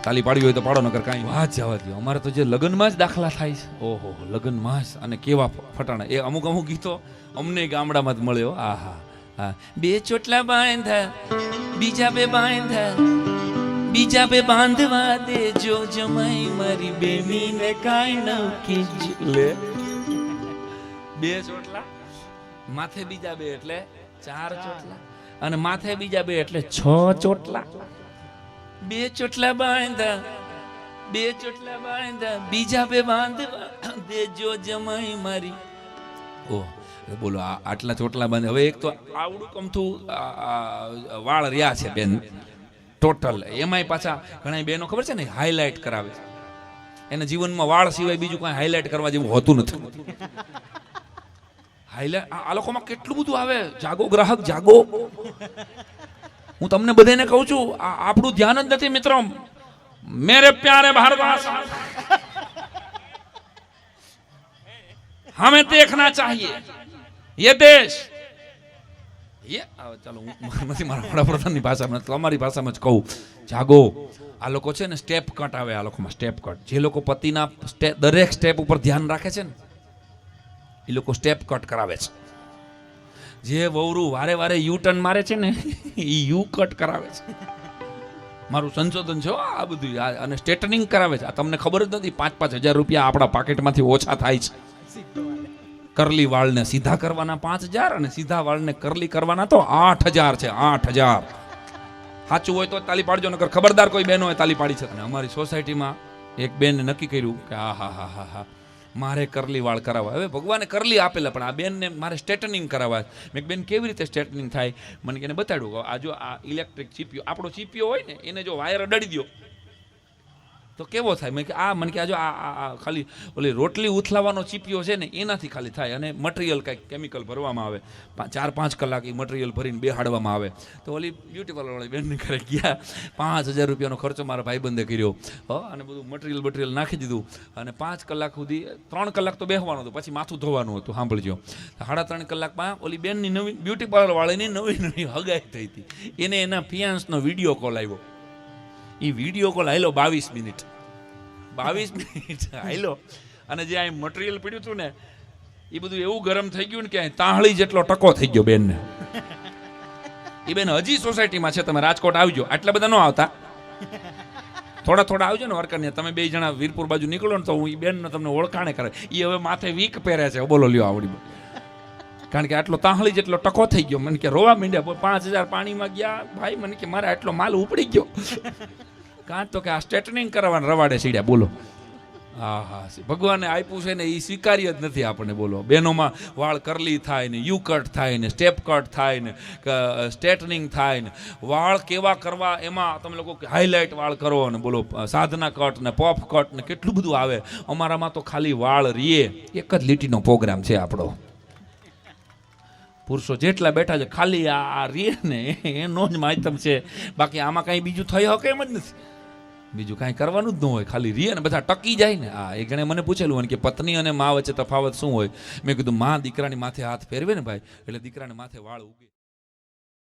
તાલી પાડવી હોય તો પાડો, નકર કાંઈ વાત જવા દો. અમારે તો જે લગ્નમાં જ દાખલા થાય છે. ઓહો, લગ્નમાં જ. અને કેવા ફટાણા. એ અમુક ગીતો અમને ગામડામાં જ મળ્યો. આહા, હા. 2 ચોટલા બાંધા, બીજા 2 બાંધા, બીજા 2 બાંધવા દેજો જમાઈ મારી બેનીને કાંઈ ન કીજો. લે, 2 ચોટલા, માથે બીજા 2 એટલે 4 ચોટલા, અને માથે બીજા 2 એટલે 6 ચોટલા. 2 ચોટલા બાંધા, 2 ચોટલા બાંધા, બીજા 2 બાંધવા દેજો જમાઈ મારી. ઓહ, બોલો, આટલા ચોટલા બાંધે. હવે એક તો આવડું કમથું વાળ રહ્યા છે બેન ટોટલ. એમાંય પાછા ઘણા બહેનો ખબર છે ને હાઈલાઇટ કરાવે છે. એના જીવનમાં વાળ સિવાય બીજું કાંઈ હાઈલાઇટ કરવા જેવું હોતું નથી. હાઈલાઇટ આ લોકોમાં કેટલું બધું આવે. જાગો ગ્રાહક જાગો. હું તમને બધાને કહું છું, આપણું ધ્યાન જ નથી મિત્રો. મેરે પ્યારે ભારતવાસી, हमें देखना चाहिए ये देश, ચાલો હું નથી મારા વડાપ્રધાનની ભાષામાં તમારી ભાષામાં જ કહું. જાગો. આ લોકો છે ને સ્ટેપ કટ આવે, આ લોકોમાં સ્ટેપ કટ. જે લોકો પતિના દરેક સ્ટેપ ઉપર ધ્યાન રાખે છે ને એ લોકો સ્ટેપ કટ કરાવે છે. જે વહુરું વારે વારે યુ ટર્ન મારે છે ને એ યુ કટ કરાવે છે. મારું સંશોધન છે આ બધું. અને સ્ટ્રેટનિંગ કરાવે છે. આ તમને ખબર જ નથી 5,000 રૂપિયા આપણા પાકેટમાંથી ઓછા થાય છે. કરલી વાળને સીધા કરવાના 5,000 અને સીધા વાળને કરલી કરવાના તો 8,000 છે. 8,000. સાચું હોય તો તાલી પાડજો, નકર ખબરદાર કોઈ બેનો હોય તાલી પાડી છે. અને અમારી સોસાયટીમાં એક બેને નક્કી કર્યું કે હા મારે કરલી વાળ કરાવવા. હવે ભગવાને કરલી આપેલા પણ આ બેનને મારે સ્ટ્રેટનિંગ કરાવવા. મેં બેન કેવી રીતે સ્ટ્રેટનિંગ થાય મને એને બતાડ્યું. આ જો આ ઇલેક્ટ્રિક ચીપિયો, આપણો ચીપિયો હોય ને એને જો વાયર અડાડી દો તો કેવો થાય. મેં કે મને કે આ જો આ ખાલી ઓલી રોટલી ઉથલાવાનો ચીપિયો છે ને એનાથી ખાલી થાય. અને મટીરિયલ કાંઈક કેમિકલ ભરવામાં આવે. 4-5 કલાક એ મટીરિયલ ભરીને બેહાડવામાં આવે. તો ઓલી બ્યુટી પાર્લરવાળી બેનને ઘરે ગયા. 5,000 રૂપિયાનો ખર્ચો મારા ભાઈબંધે કર્યો. અને બધું મટીરિયલ નાખી દીધું. અને 5 કલાક સુધી 3 કલાક તો બેહવાનું હતું, પછી માથું ધોવાનું હતું. સાંભળજો. 3.5 કલાકમાં ઓલી બેનની નવી બ્યુટી પાર્લરવાળીની નવી હગાઈ થઈ હતી. એને એના ફિયાન્સનો વિડીયો કોલ આવ્યો. એ વિડીયો કોલ આયલો 22 મિનિટ. 22 મિનિટ આયલો. અને જે આ મટીરિયલ પડ્યું હતું ને એ બધું એવું ગરમ થઈ ગયું ને કે તાહળી જેટલો ટકો થઈ ગયો બેનને. એ બેન હજી સોસાયટીમાં છે. તમે રાજકોટ આવજો. આટલા બધા ન આવતા, થોડા આવજો ને વર્કરને. તમે 2 જણા વીરપુર બાજુ નીકળો ને તો હું એ બેનને તમને ઓળખાણે કરે. એ હવે માથે વીક પહેરે છે. બોલો લ્યો આવડી. કારણ કે આટલો તાહળી જેટલો ટકો થઈ ગયો. મને કે રોવા માંડ્યા. 5,000 પાણીમાં ગયા ભાઈ. મને કે મારે આટલો માલ ઉપડી ગયો. કાં તો કે આ સ્ટ્રેટનિંગ કરવાના રવાડે સીડ્યા. બોલો. હા ભગવાને આપ્યું છે ને એ સ્વીકાર્ય જ નથી આપણને. બોલો. બહેનોમાં વાળ કરલી થાય ને યુ કટ થાય ને સ્ટેપ કટ થાય ને સ્ટ્રેટનિંગ થાય ને વાળ કેવા કરવા એમાં તમે લોકો હાઇલાઇટ વાળ કરો ને બોલો સાધના કટ ને પફ કટ ને કેટલું બધું આવે. અમારામાં તો ખાલી વાળ રીએ એક જ લીટીનો પ્રોગ્રામ છે આપણો. પુરુષો જેટલા બેઠા છે ખાલી આ રીએ ને એનો જ માધ્યમ છે. બાકી આમાં કાંઈ બીજું થઈ શકે એમ જ નથી. બીજું કાંઈ કરવાનું જ ન હોય. ખાલી રીએ ને બધા ટકી જાય ને. એક જણે મને પૂછેલું કે પત્ની અને મા વચ્ચે તફાવત શું હોય. મેં કીધું માં દીકરાની માથે હાથ ફેરવે ને ભાઈ એટલે દીકરાને માથે વાળ ઉગે.